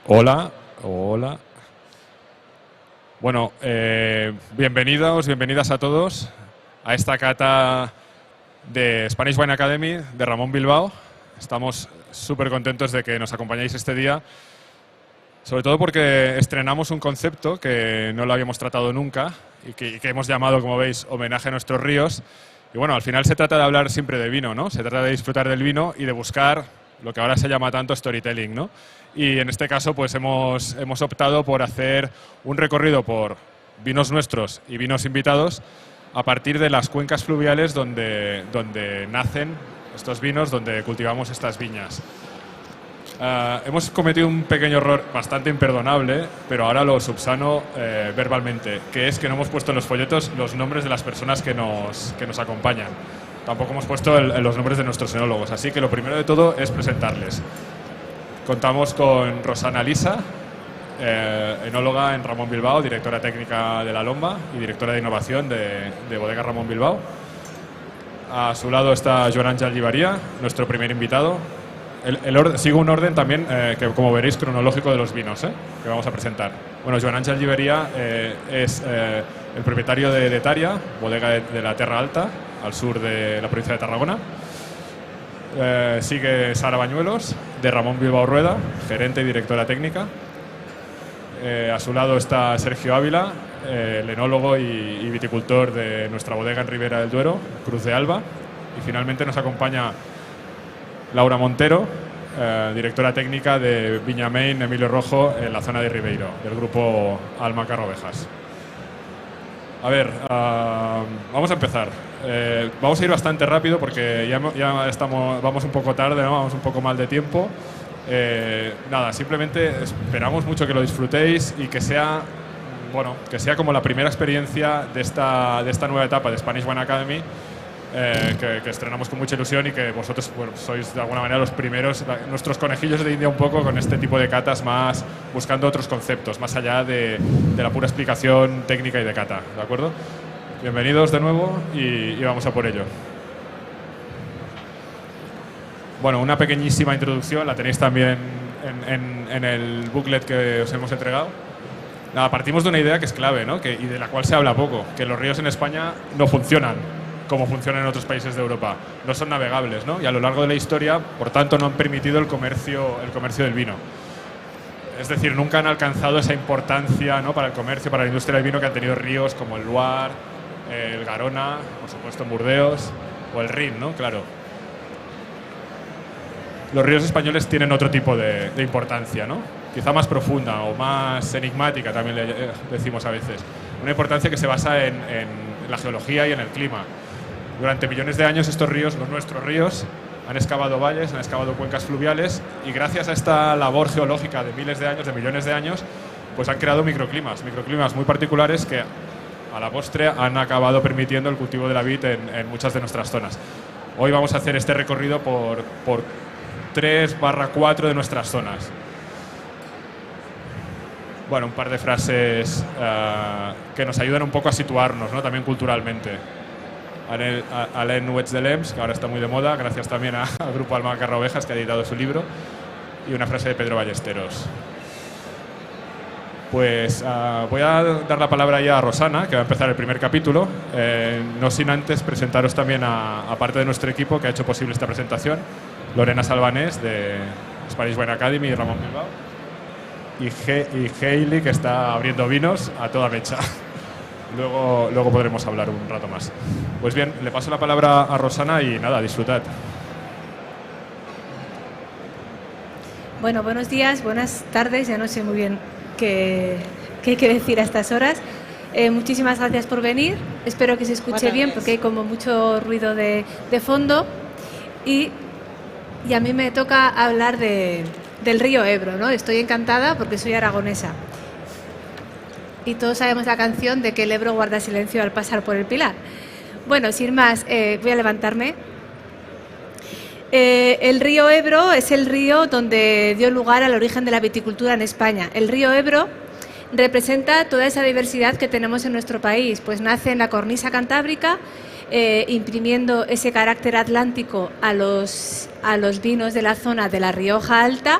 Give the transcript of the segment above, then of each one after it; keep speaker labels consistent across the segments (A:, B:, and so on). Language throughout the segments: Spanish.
A: Hola, hola. Bueno, bienvenidos, bienvenidas a todos a esta cata de Spanish Wine Academy de Ramón Bilbao. Estamos súper contentos de que nos acompañéis este día, sobre todo porque estrenamos un concepto que no lo habíamos tratado nunca y que hemos llamado, como veis, homenaje a nuestros ríos. Y bueno, al final se trata de hablar siempre de vino, ¿no? Se trata de disfrutar del vino y de buscar lo que ahora se llama tanto storytelling, ¿no? Y en este caso pues hemos optado por hacer un recorrido por vinos nuestros y vinos invitados a partir de las cuencas fluviales donde nacen estos vinos, donde cultivamos estas viñas. Hemos cometido un pequeño error bastante imperdonable, pero ahora lo subsano verbalmente, que es que no hemos puesto en los folletos los nombres de las personas que nos acompañan. Tampoco hemos puesto los nombres de nuestros enólogos, así que lo primero de todo es presentarles. Contamos con Rosana Lisa, enóloga en Ramón Bilbao, directora técnica de La Lomba y directora de innovación de Bodega Ramón Bilbao. A su lado está Joan Ángel Lliveria, nuestro primer invitado. Sigo un orden también, que como veréis, cronológico de los vinos que vamos a presentar. Bueno, Joan Ángel Lliveria es el propietario de Taria, bodega de la Terra Alta, al sur de la provincia de Tarragona. Sigue Sara Bañuelos, de Ramón Bilbao Rueda, gerente y directora técnica. A su lado está Sergio Ávila, el enólogo y viticultor de nuestra bodega en Ribera del Duero, Cruz de Alba. Y finalmente nos acompaña Laura Montero, directora técnica de Viña Main Emilio Rojo en la zona de Ribeiro, del grupo Alma Carrovejas. A ver, vamos a empezar. Vamos a ir bastante rápido porque vamos un poco tarde, ¿no? Vamos un poco mal de tiempo. Nada, simplemente esperamos mucho que lo disfrutéis y que sea como la primera experiencia de esta nueva etapa de Spanish Wine Academy, que estrenamos con mucha ilusión y que vosotros sois de alguna manera los primeros, nuestros conejillos de India un poco con este tipo de catas, más buscando otros conceptos, más allá de la pura explicación técnica y de cata, ¿de acuerdo? Bienvenidos de nuevo y vamos a por ello. Bueno, una pequeñísima introducción, la tenéis también en el booklet que os hemos entregado. Nada, partimos de una idea que es clave, ¿no? Y de la cual se habla poco, que los ríos en España no funcionan como funcionan en otros países de Europa. No son navegables, ¿no? Y a lo largo de la historia, por tanto, no han permitido el comercio del vino. Es decir, nunca han alcanzado esa importancia, ¿no?, para el comercio, para la industria del vino que han tenido ríos como el Loire, el Garona, por supuesto en Burdeos, o el Rin, ¿no? Claro. Los ríos españoles tienen otro tipo de importancia, ¿no? Quizá más profunda o más enigmática, también le decimos a veces. Una importancia que se basa en la geología y en el clima. Durante millones de años estos ríos, nuestros ríos, han excavado valles, han excavado cuencas fluviales y gracias a esta labor geológica de miles de años, de millones de años, pues han creado microclimas muy particulares que a la postre han acabado permitiendo el cultivo de la vid en muchas de nuestras zonas. Hoy vamos a hacer este recorrido por 3/4 de nuestras zonas. Bueno, un par de frases que nos ayudan un poco a situarnos, ¿no?, también culturalmente. Alain Nuets de Lems, que ahora está muy de moda, gracias también al grupo Alma Carrovejas, que ha editado su libro, y una frase de Pedro Ballesteros. Pues voy a dar la palabra ya a Rosana, que va a empezar el primer capítulo, no sin antes presentaros también a parte de nuestro equipo que ha hecho posible esta presentación: Lorena Salvanés, de Spanish Wine Academy y Ramón Bilbao, y Hailey, que está abriendo vinos a toda mecha. Luego podremos hablar un rato más. Pues bien, le paso la palabra a Rosana y nada, disfrutad.
B: Bueno, buenos días, buenas tardes, ya no sé muy bien qué hay que decir a estas horas. Muchísimas gracias por venir, espero que se escuche bien porque hay como mucho ruido de fondo y a mí me toca hablar del río Ebro, ¿no? Estoy encantada porque soy aragonesa. Y todos sabemos la canción de que el Ebro guarda silencio al pasar por el Pilar. Bueno, sin más, voy a levantarme. El río Ebro es el río donde dio lugar al origen de la viticultura en España. El río Ebro representa toda esa diversidad que tenemos en nuestro país, pues nace en la cornisa cantábrica, imprimiendo ese carácter atlántico a los vinos de la zona de la Rioja Alta,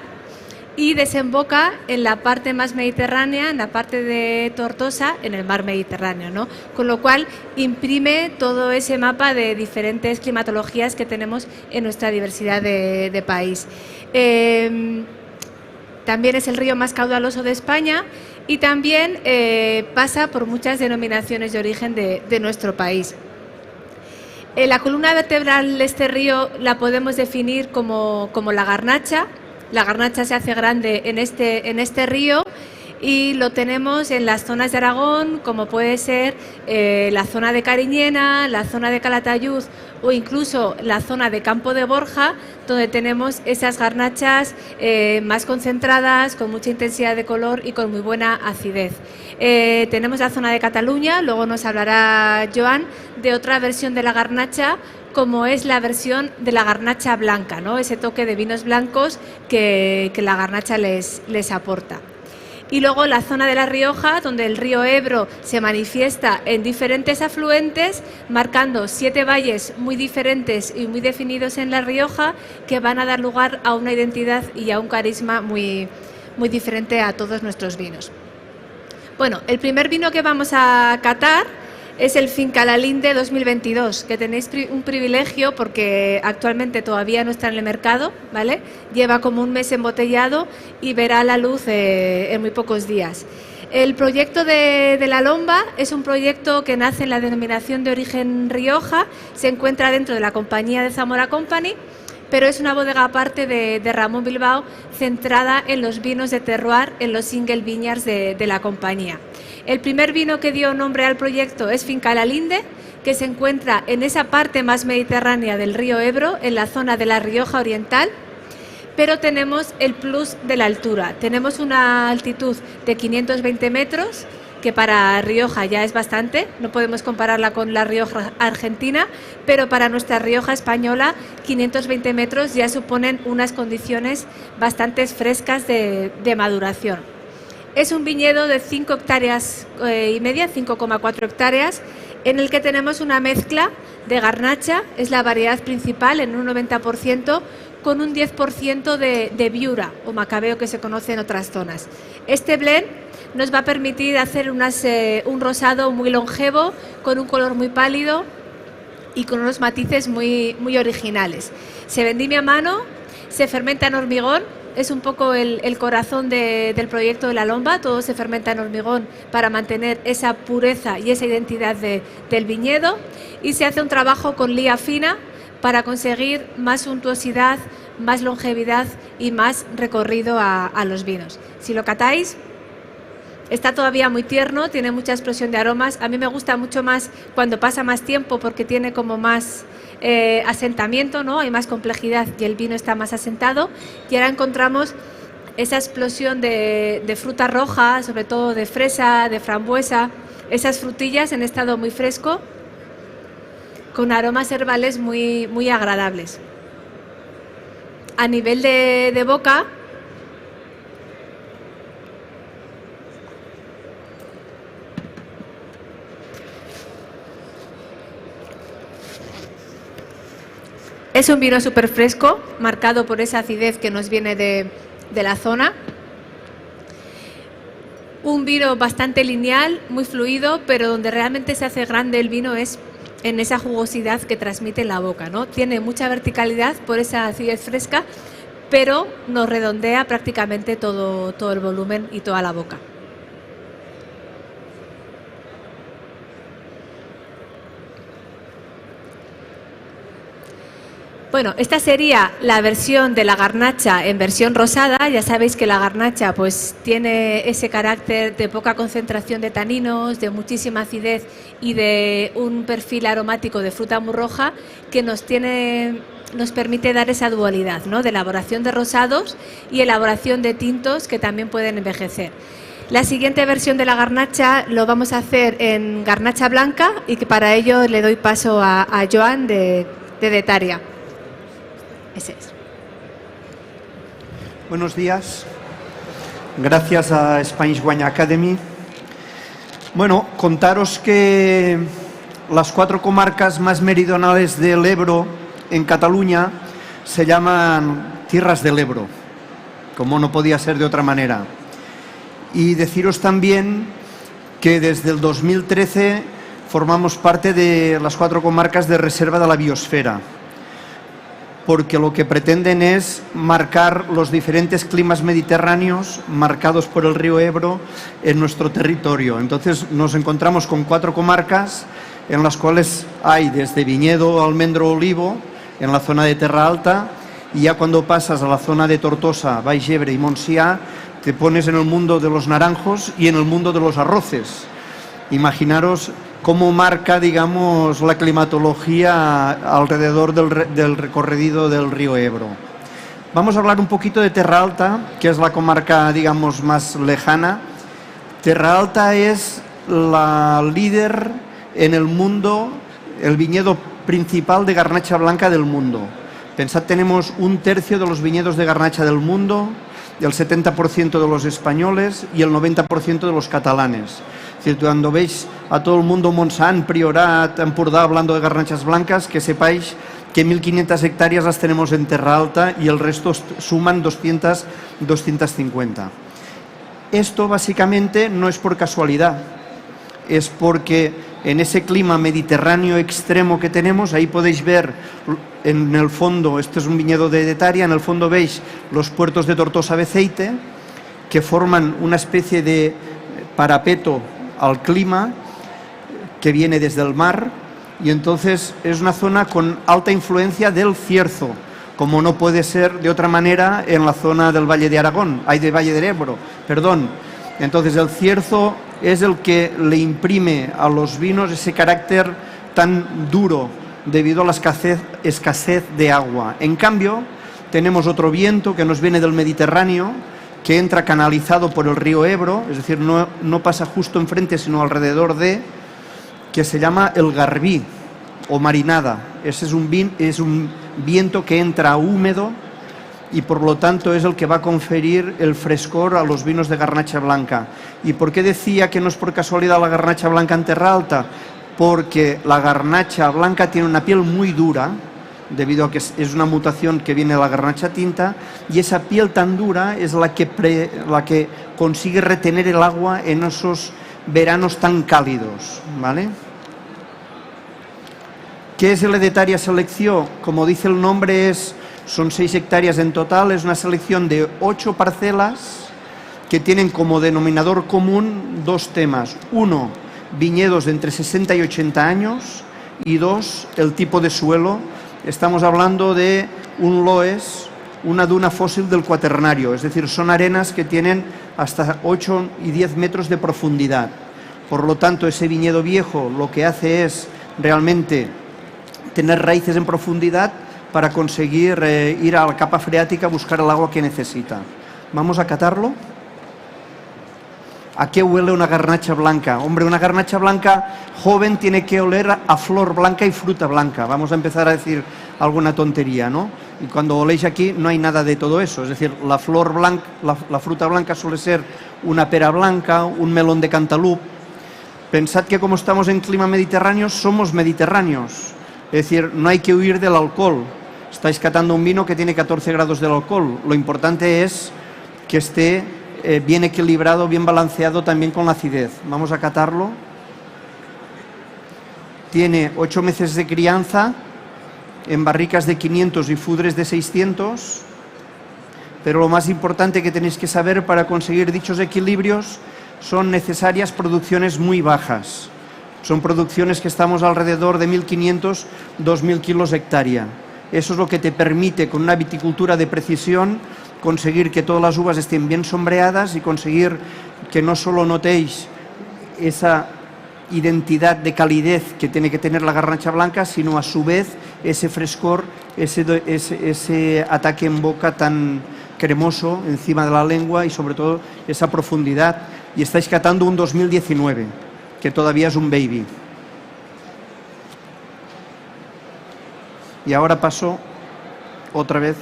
B: y desemboca en la parte más mediterránea, en la parte de Tortosa, en el mar Mediterráneo, ¿no? Con lo cual imprime todo ese mapa de diferentes climatologías que tenemos en nuestra diversidad de país. También es el río más caudaloso de España y también pasa por muchas denominaciones de origen de nuestro país. La columna vertebral de este río la podemos definir como la garnacha. La garnacha se hace grande en este río y lo tenemos en las zonas de Aragón, como puede ser la zona de Cariñena, la zona de Calatayud o incluso la zona de Campo de Borja, donde tenemos esas garnachas más concentradas, con mucha intensidad de color y con muy buena acidez. Tenemos la zona de Cataluña, luego nos hablará Joan de otra versión de la garnacha, como es la versión de la garnacha blanca, ¿no? Ese toque de vinos blancos que la garnacha les aporta. Y luego la zona de La Rioja, donde el río Ebro se manifiesta en diferentes afluentes, marcando 7 valles muy diferentes y muy definidos en La Rioja, que van a dar lugar a una identidad y a un carisma muy, muy diferente a todos nuestros vinos. Bueno, el primer vino que vamos a catar es el Finca La Linde 2022, que tenéis un privilegio porque actualmente todavía no está en el mercado, ¿vale? Lleva como un mes embotellado y verá la luz en muy pocos días. El proyecto de La Lomba es un proyecto que nace en la denominación de origen Rioja, se encuentra dentro de la compañía de Zamora Company, pero es una bodega aparte de Ramón Bilbao, centrada en los vinos de terroir, en los single vineyards de la compañía. El primer vino que dio nombre al proyecto es Finca La Linde, que se encuentra en esa parte más mediterránea del río Ebro, en la zona de La Rioja Oriental, pero tenemos el plus de la altura. Tenemos una altitud de 520 metros, que para Rioja ya es bastante, no podemos compararla con la Rioja argentina, pero para nuestra Rioja española 520 metros ya suponen unas condiciones bastante frescas de maduración. Es un viñedo de 5 hectáreas y media, 5,4 hectáreas, en el que tenemos una mezcla de garnacha, es la variedad principal en un 90%, con un 10% de viura o macabeo que se conoce en otras zonas. Este blend nos va a permitir hacer un rosado muy longevo, con un color muy pálido y con unos matices muy, muy originales. Se vendimia a mano, se fermenta en hormigón. Es un poco el corazón del proyecto de La Lomba, todo se fermenta en hormigón para mantener esa pureza y esa identidad del viñedo, y se hace un trabajo con lía fina para conseguir más suntuosidad, más longevidad y más recorrido a los vinos. Si lo catáis, está todavía muy tierno, tiene mucha explosión de aromas. A mí me gusta mucho más cuando pasa más tiempo porque tiene como más asentamiento, ¿no? Hay más complejidad y el vino está más asentado. Y ahora encontramos esa explosión de fruta roja, sobre todo de fresa, de frambuesa, esas frutillas en estado muy fresco, con aromas herbales muy, muy agradables. A nivel de boca, es un vino súper fresco, marcado por esa acidez que nos viene de la zona. Un vino bastante lineal, muy fluido, pero donde realmente se hace grande el vino es en esa jugosidad que transmite en la boca, ¿no? Tiene mucha verticalidad por esa acidez fresca, pero nos redondea prácticamente todo el volumen y toda la boca. Bueno, esta sería la versión de la garnacha en versión rosada. Ya sabéis que la garnacha pues tiene ese carácter de poca concentración de taninos, de muchísima acidez y de un perfil aromático de fruta muy roja que nos permite dar esa dualidad, ¿no? De elaboración de rosados y elaboración de tintos que también pueden envejecer. La siguiente versión de la garnacha lo vamos a hacer en garnacha blanca y que para ello le doy paso a Joan de Detaria. Ese es.
C: Buenos días. Gracias a Spanish Wine Academy. Bueno, contaros que las 4 comarcas más meridionales del Ebro en Cataluña se llaman Tierras del Ebro. como no podía ser de otra manera. Y deciros también que desde el 2013 formamos parte de las 4 comarcas de reserva de la biosfera, porque lo que pretenden es marcar los diferentes climas mediterráneos marcados por el río Ebro en nuestro territorio. Entonces nos encontramos con 4 comarcas en las cuales hay desde viñedo, almendro, olivo, en la zona de Terra Alta, y ya cuando pasas a la zona de Tortosa, Baix Ebre y Montsià, te pones en el mundo de los naranjos y en el mundo de los arroces. Imaginaros cómo marca, digamos, la climatología alrededor del recorrido del río Ebro. Vamos a hablar un poquito de Terra Alta, que es la comarca, digamos, más lejana. Terra Alta es la líder en el mundo, el viñedo principal de garnacha blanca del mundo. Pensad, tenemos 1/3 de los viñedos de garnacha del mundo, el 70% de los españoles y el 90% de los catalanes. Es decir, cuando veis a todo el mundo Montsant, Priorat, Empordà hablando de garnachas blancas, que sepáis que 1.500 hectáreas las tenemos en Terra Alta y el resto suman 200, 250. Esto básicamente no es por casualidad, es porque en ese clima mediterráneo extremo que tenemos, ahí podéis ver en el fondo, este es un viñedo de Hetaria, en el fondo veis los puertos de Tortosa Beceite, que forman una especie de parapeto al clima que viene desde el mar, y entonces es una zona con alta influencia del cierzo, como no puede ser de otra manera en la zona del Valle de Aragón, de Valle del Ebro, perdón. Entonces el cierzo es el que le imprime a los vinos ese carácter tan duro debido a la escasez de agua. En cambio, tenemos otro viento que nos viene del Mediterráneo, que entra canalizado por el río Ebro, es decir, no pasa justo enfrente, sino alrededor de, que se llama el Garbí o marinada. Ese es un viento que entra húmedo y por lo tanto es el que va a conferir el frescor a los vinos de garnacha blanca. ¿Y por qué decía que no es por casualidad la garnacha blanca en Terra Alta? Porque la garnacha blanca tiene una piel muy dura, debido a que es una mutación que viene de la garnacha tinta, y esa piel tan dura es la que consigue retener el agua en esos veranos tan cálidos, ¿vale? ¿Qué es el Hetaria Selecció? Como dice el nombre, son 6 hectáreas en total, es una selección de 8 parcelas que tienen como denominador común 2 temas. 1, viñedos de entre 60 y 80 años, y 2, el tipo de suelo. Estamos hablando de un loess, una duna fósil del Cuaternario, es decir, son arenas que tienen hasta 8 y 10 metros de profundidad. Por lo tanto, ese viñedo viejo lo que hace es realmente tener raíces en profundidad para conseguir ir a la capa freática a buscar el agua que necesita. Vamos a catarlo. ¿A qué huele una garnacha blanca? Hombre, una garnacha blanca joven tiene que oler a flor blanca y fruta blanca. Vamos a empezar a decir alguna tontería, ¿no? Y cuando oléis aquí no hay nada de todo eso. Es decir, la flor blanca, la fruta blanca suele ser una pera blanca, un melón de Cantaloup. Pensad que como estamos en clima mediterráneo, somos mediterráneos. Es decir, no hay que huir del alcohol. Estáis catando un vino que tiene 14 grados de alcohol. Lo importante es que esté bien equilibrado, bien balanceado también con la acidez. Vamos a catarlo. Tiene 8 meses de crianza en barricas de 500 y fudres de 600, pero lo más importante que tenéis que saber para conseguir dichos equilibrios son necesarias producciones muy bajas. Son producciones que estamos alrededor de 1.500, 2.000 kilos hectárea. Eso es lo que te permite, con una viticultura de precisión, conseguir que todas las uvas estén bien sombreadas y conseguir que no solo notéis esa identidad de calidez que tiene que tener la garnacha blanca, sino a su vez ese frescor, ese ataque en boca tan cremoso encima de la lengua y sobre todo esa profundidad. Y estáis catando un 2019, que todavía es un baby. Y ahora paso otra vez.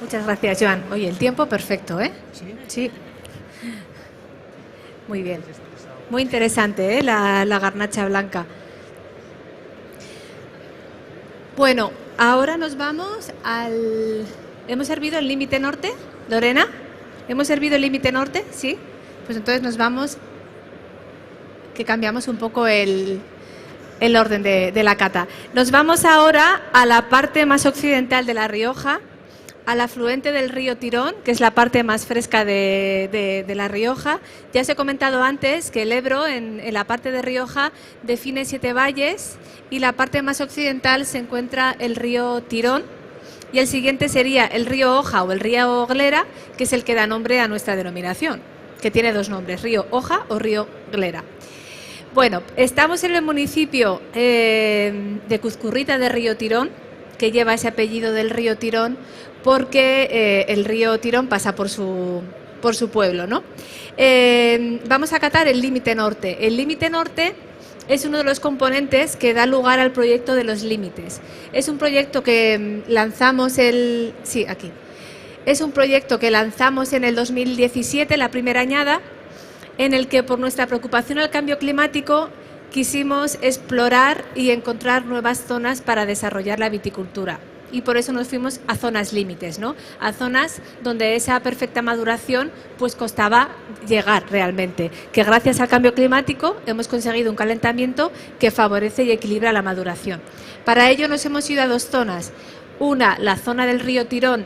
B: Muchas gracias, Joan. Oye, el tiempo perfecto, ¿eh? Sí. Muy bien. Muy interesante, ¿eh? La garnacha blanca. Bueno, ahora nos vamos al... ¿Hemos servido el límite norte, Lorena? ¿Hemos servido el límite norte? Sí. Pues entonces nos vamos, que cambiamos un poco el orden de la cata. Nos vamos ahora a la parte más occidental de La Rioja, al afluente del río Tirón, que es la parte más fresca de La Rioja. Ya os he comentado antes que el Ebro, en la parte de Rioja, define 7 valles y la parte más occidental se encuentra el río Tirón y el siguiente sería el río Oja o el río Glera, que es el que da nombre a nuestra denominación, que tiene 2 nombres, río Oja o río Glera. Bueno, estamos en el municipio de Cuzcurrita de Río Tirón, que lleva ese apellido del río Tirón porque el río Tirón pasa por su pueblo, ¿no? Vamos a catar el límite norte. El límite norte es uno de los componentes que da lugar al proyecto de los límites. Es un proyecto que lanzamos Es un proyecto que lanzamos en el 2017, la primera añada, en el que por nuestra preocupación al cambio climático quisimos explorar y encontrar nuevas zonas para desarrollar la viticultura. Y por eso nos fuimos a zonas límites, ¿no? A zonas donde esa perfecta maduración pues costaba llegar realmente, que gracias al cambio climático hemos conseguido un calentamiento que favorece y equilibra la maduración. Para ello nos hemos ido a 2 zonas. Una, la zona del río Tirón,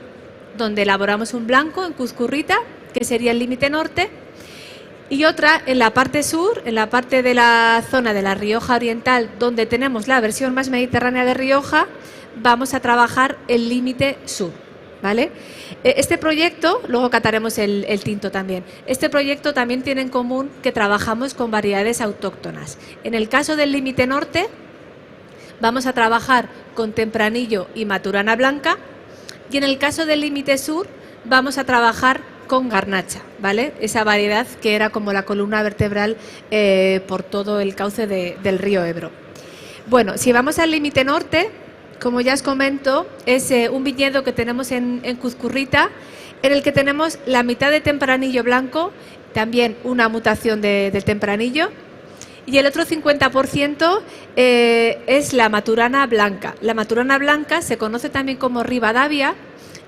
B: donde elaboramos un blanco en Cuzcurrita, que sería el límite norte, y otra en la parte sur, en la parte de la zona de La Rioja Oriental, donde tenemos la versión más mediterránea de Rioja, vamos a trabajar el límite sur, ¿vale? Este proyecto, luego cataremos el tinto también, este proyecto también tiene en común que trabajamos con variedades autóctonas. En el caso del límite norte, vamos a trabajar con tempranillo y maturana blanca, y en el caso del límite sur, vamos a trabajar con garnacha, ¿vale? Esa variedad que era como la columna vertebral por todo el cauce del río Ebro. Bueno, si vamos al límite norte, como ya os comento, es un viñedo que tenemos en Cuzcurrita, en el que tenemos la mitad de tempranillo blanco, también una mutación del tempranillo, y el otro 50% es la maturana blanca. La maturana blanca se conoce también como Rivadavia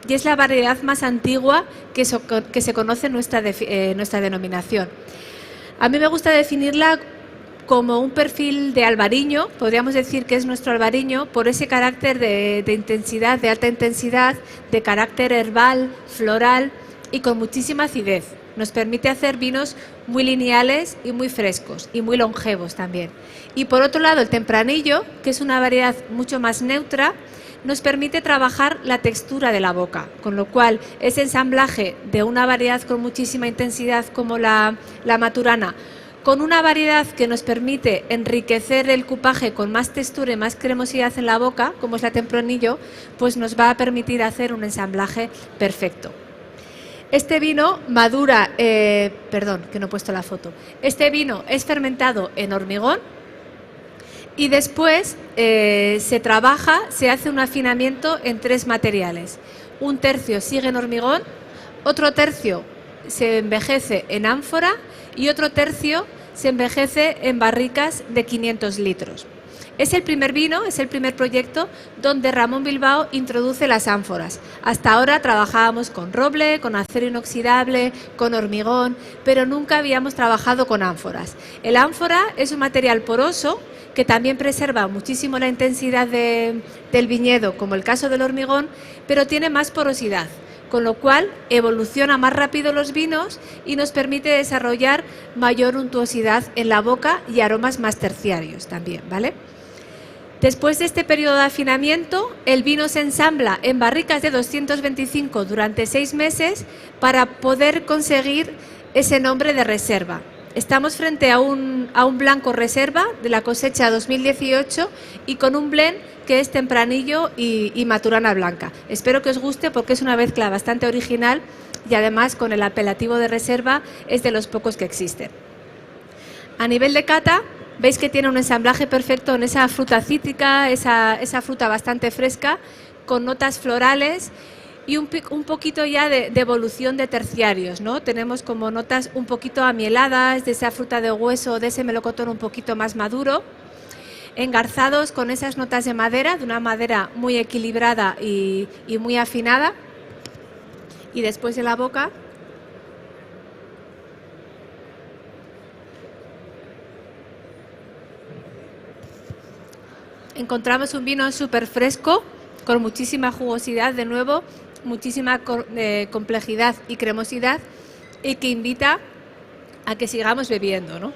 B: y es la variedad más antigua que se conoce en nuestra denominación. A mí me gusta definirla como un perfil de albariño, podríamos decir que es nuestro albariño, por ese carácter de intensidad, de alta intensidad, de carácter herbal, floral y con muchísima acidez. Nos permite hacer vinos muy lineales y muy frescos y muy longevos también. Y por otro lado, el tempranillo, que es una variedad mucho más neutra, nos permite trabajar la textura de la boca, con lo cual ese ensamblaje de una variedad con muchísima intensidad como la maturana, con una variedad que nos permite enriquecer el cupaje con más textura y más cremosidad en la boca, como es la tempranillo, pues nos va a permitir hacer un ensamblaje perfecto. Este vino madura, perdón, que no he puesto la foto. Este vino es fermentado en hormigón y después se trabaja, se hace un afinamiento en 3 materiales. Un tercio sigue en hormigón, otro tercio se envejece en ánfora y otro tercio se envejece en barricas de 500 litros. Es el primer vino, es el primer proyecto donde Ramón Bilbao introduce las ánforas. Hasta ahora trabajábamos con roble, con acero inoxidable, con hormigón, pero nunca habíamos trabajado con ánforas. El ánfora es un material poroso que también preserva muchísimo la intensidad del viñedo, como el caso del hormigón, pero tiene más porosidad, con lo cual evoluciona más rápido los vinos y nos permite desarrollar mayor untuosidad en la boca y aromas más terciarios también, ¿vale? Después de este periodo de afinamiento, el vino se ensambla en barricas de 225 durante 6 meses para poder conseguir ese nombre de reserva. Estamos frente a un blanco reserva de la cosecha 2018 y con un blend que es tempranillo y maturana blanca. Espero que os guste porque es una mezcla bastante original y además con el apelativo de reserva es de los pocos que existen. A nivel de cata, veis que tiene un ensamblaje perfecto en esa fruta cítrica, esa fruta bastante fresca, con notas florales y un poquito ya de evolución de terciarios, ¿no? Tenemos como notas un poquito amieladas, de esa fruta de hueso, de ese melocotón un poquito más maduro. engarzados con esas notas de madera, de una madera muy equilibrada y muy afinada. Y después de la boca, encontramos un vino súper fresco, con muchísima jugosidad, de nuevo, muchísima complejidad y cremosidad, y que invita a que sigamos bebiendo, ¿no?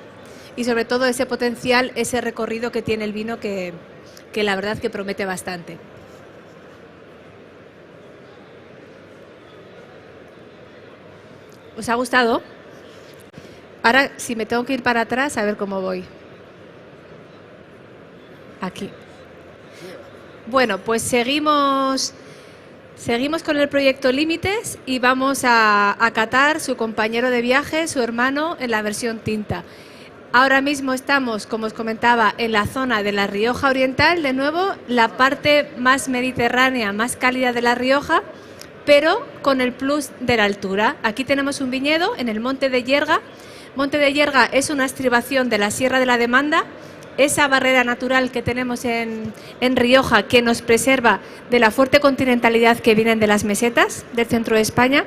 B: Y sobre todo ese potencial, ese recorrido que tiene el vino que la verdad que promete bastante. ¿Os ha gustado? Ahora, si me tengo que ir para atrás, a ver cómo voy. Aquí. Bueno, pues seguimos con el proyecto Límites y vamos a catar su compañero de viaje, su hermano, en la versión tinta. Ahora mismo estamos, como os comentaba, en la zona de la Rioja Oriental, de nuevo, la parte más mediterránea, más cálida de la Rioja, pero con el plus de la altura. Aquí tenemos un viñedo en el Monte de Yerga. Monte de Yerga es una estribación de la Sierra de la Demanda, esa barrera natural que tenemos en Rioja, que nos preserva de la fuerte continentalidad que vienen de las mesetas del centro de España.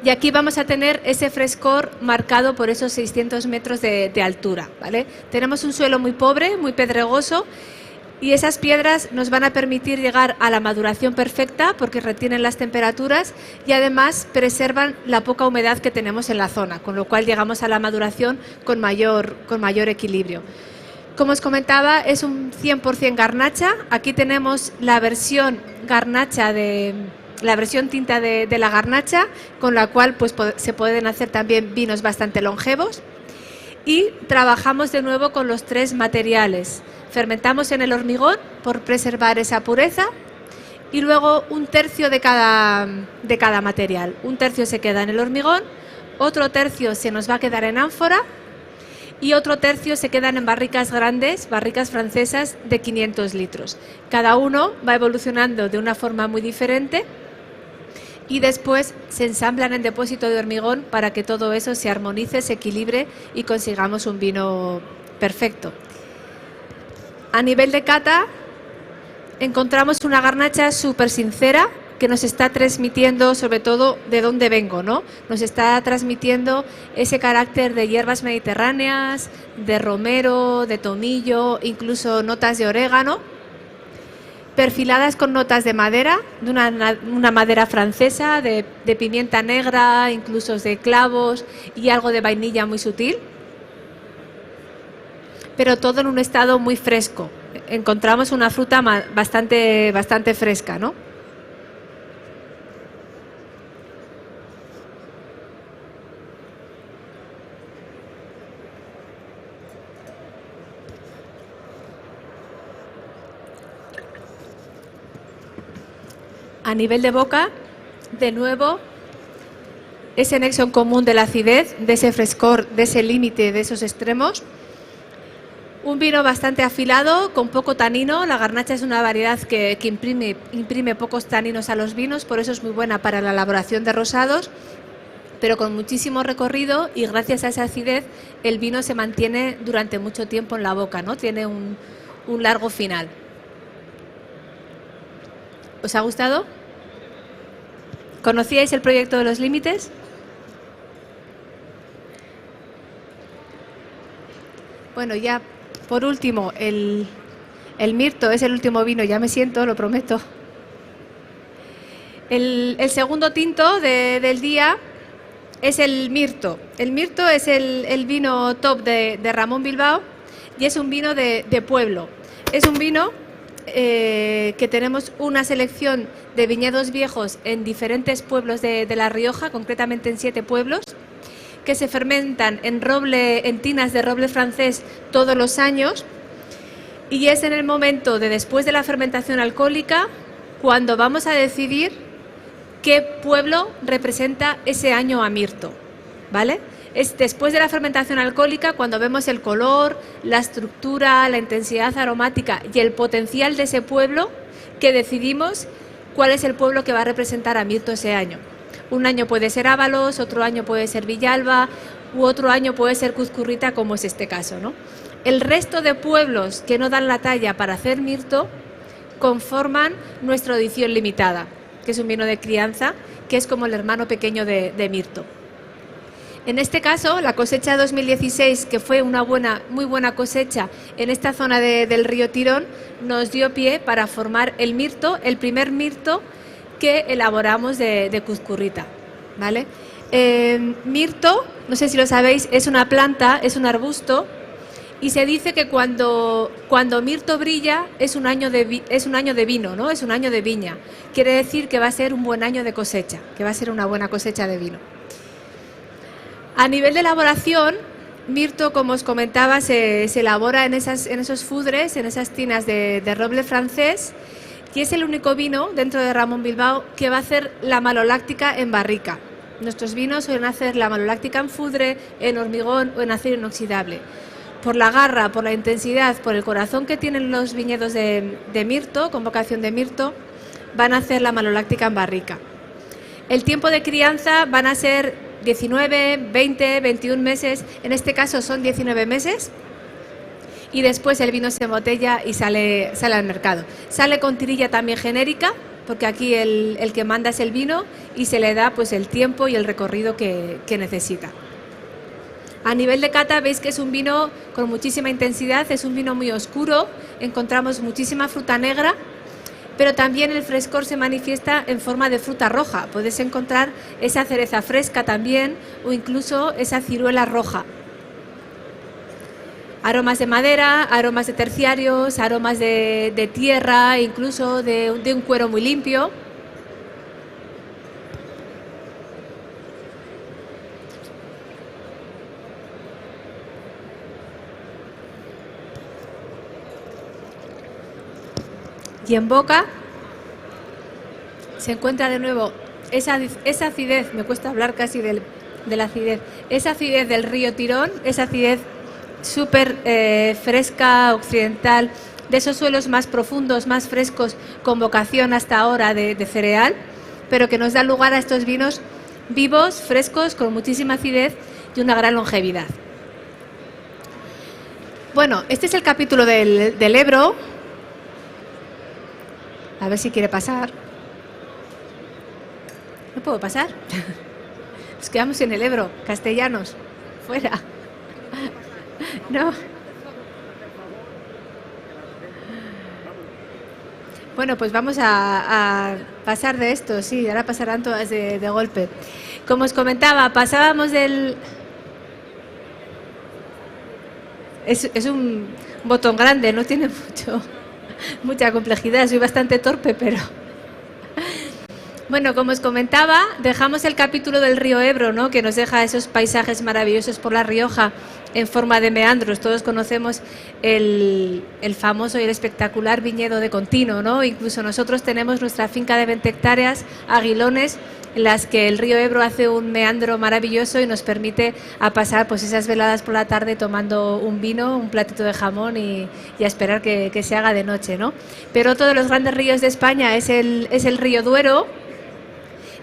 B: Y aquí vamos a tener ese frescor marcado por esos 600 metros de altura, ¿vale? Tenemos un suelo muy pobre, muy pedregoso, y esas piedras nos van a permitir llegar a la maduración perfecta porque retienen las temperaturas y además preservan la poca humedad que tenemos en la zona, con lo cual llegamos a la maduración con mayor equilibrio. Como os comentaba, es un 100% garnacha. Aquí tenemos la versión garnacha la versión tinta de la garnacha, con la cual pues, se pueden hacer también vinos bastante longevos. Y trabajamos de nuevo con los 3 materiales. Fermentamos en el hormigón por preservar esa pureza y luego 1/3 de cada material. 1/3 se queda en el hormigón, otro 1/3 se nos va a quedar en ánfora y otro 1/3 se quedan en barricas grandes, barricas francesas de 500 litros. Cada uno va evolucionando de una forma muy diferente y después se ensamblan en depósito de hormigón para que todo eso se armonice, se equilibre y consigamos un vino perfecto. A nivel de cata, encontramos una garnacha súper sincera que nos está transmitiendo sobre todo de dónde vengo, ¿no? Nos está transmitiendo ese carácter de hierbas mediterráneas, de romero, de tomillo, incluso notas de orégano, perfiladas con notas de madera, de una madera francesa, de pimienta negra, incluso de clavos y algo de vainilla muy sutil, pero todo en un estado muy fresco. Encontramos una fruta bastante fresca, ¿no? A nivel de boca, de nuevo, ese nexo en común de la acidez, de ese frescor, de ese límite, de esos extremos. Un vino bastante afilado, con poco tanino. La garnacha es una variedad que imprime pocos taninos a los vinos, por eso es muy buena para la elaboración de rosados, pero con muchísimo recorrido y gracias a esa acidez el vino se mantiene durante mucho tiempo en la boca, ¿no? Tiene un largo final. ¿Os ha gustado? ¿Conocíais el proyecto de los límites? Bueno, ya por último, el mirto es el último vino, ya me siento, lo prometo. El segundo tinto del día es el mirto. El mirto es el vino top de Ramón Bilbao y es un vino de pueblo. Es un vino que tenemos una selección de viñedos viejos en diferentes pueblos de La Rioja, concretamente en 7 pueblos, que se fermentan en tinas de roble francés todos los años, y es en el momento de después de la fermentación alcohólica cuando vamos a decidir qué pueblo representa ese año a mirto, ¿vale? Es después de la fermentación alcohólica cuando vemos el color, la estructura, la intensidad aromática y el potencial de ese pueblo que decidimos cuál es el pueblo que va a representar a mirto ese año. Un año puede ser Ábalos, otro año puede ser Villalba u otro año puede ser Cuzcurrita, como es este caso, ¿no? El resto de pueblos que no dan la talla para hacer mirto conforman nuestra edición limitada, que es un vino de crianza, que es como el hermano pequeño de mirto. En este caso, la cosecha 2016, que fue una muy buena cosecha en esta zona del río Tirón, nos dio pie para formar el mirto, el primer mirto que elaboramos de Cuzcurrita, ¿vale? Mirto, no sé si lo sabéis, es una planta, es un arbusto, y se dice que cuando mirto brilla es un año de vino, ¿no? Es un año de viña. Quiere decir que va a ser un buen año de cosecha, que va a ser una buena cosecha de vino. A nivel de elaboración, mirto, como os comentaba, se elabora en esos fudres, en esas tinas de roble francés, y es el único vino dentro de Ramón Bilbao que va a hacer la maloláctica en barrica. Nuestros vinos suelen hacer la maloláctica en fudre, en hormigón o en acero inoxidable. Por la garra, por la intensidad, por el corazón que tienen los viñedos de mirto, con vocación de mirto, van a hacer la maloláctica en barrica. El tiempo de crianza van a ser 19, 20, 21 meses, en este caso son 19 meses, y después el vino se embotella y sale al mercado. Sale con tirilla también genérica, porque aquí el que manda es el vino y se le da pues el tiempo y el recorrido que necesita. A nivel de cata veis que es un vino con muchísima intensidad, es un vino muy oscuro, encontramos muchísima fruta negra, pero también el frescor se manifiesta en forma de fruta roja. Podéis encontrar esa cereza fresca también o incluso esa ciruela roja. Aromas de madera, aromas de terciarios, aromas de tierra, incluso de un cuero muy limpio. Y en boca se encuentra de nuevo esa acidez, me cuesta hablar casi de la acidez, esa acidez del río Tirón, esa acidez súper fresca, occidental, de esos suelos más profundos, más frescos, con vocación hasta ahora de cereal, pero que nos da lugar a estos vinos vivos, frescos, con muchísima acidez y una gran longevidad. Bueno, este es el capítulo del Ebro. A ver si quiere pasar. ¿No puedo pasar? Nos quedamos en el Ebro, castellanos. Fuera. No. Bueno, pues vamos a pasar de esto, sí, ahora pasarán todas de golpe. Como os comentaba, pasábamos del... Es un botón grande, no tiene mucha complejidad, soy bastante torpe, pero... Bueno, como os comentaba, dejamos el capítulo del río Ebro, ¿no?, que nos deja esos paisajes maravillosos por La Rioja en forma de meandros. Todos conocemos el famoso y el espectacular viñedo de Contino, ¿no? Incluso nosotros tenemos nuestra finca de 20 hectáreas, Aguilones, en las que el río Ebro hace un meandro maravilloso y nos permite a pasar pues esas veladas por la tarde tomando un vino, un platito de jamón y a esperar que se haga de noche, ¿no? Pero otro de los grandes ríos de España es el río Duero,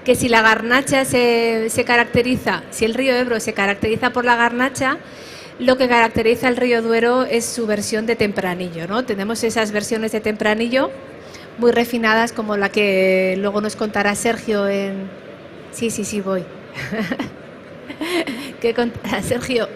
B: que si la garnacha se caracteriza, si el río Ebro se caracteriza por la garnacha, lo que caracteriza al río Duero es su versión de tempranillo, ¿no? Tenemos esas versiones de tempranillo muy refinadas, como la que luego nos contará Sergio en... Sí, voy. Que contará Sergio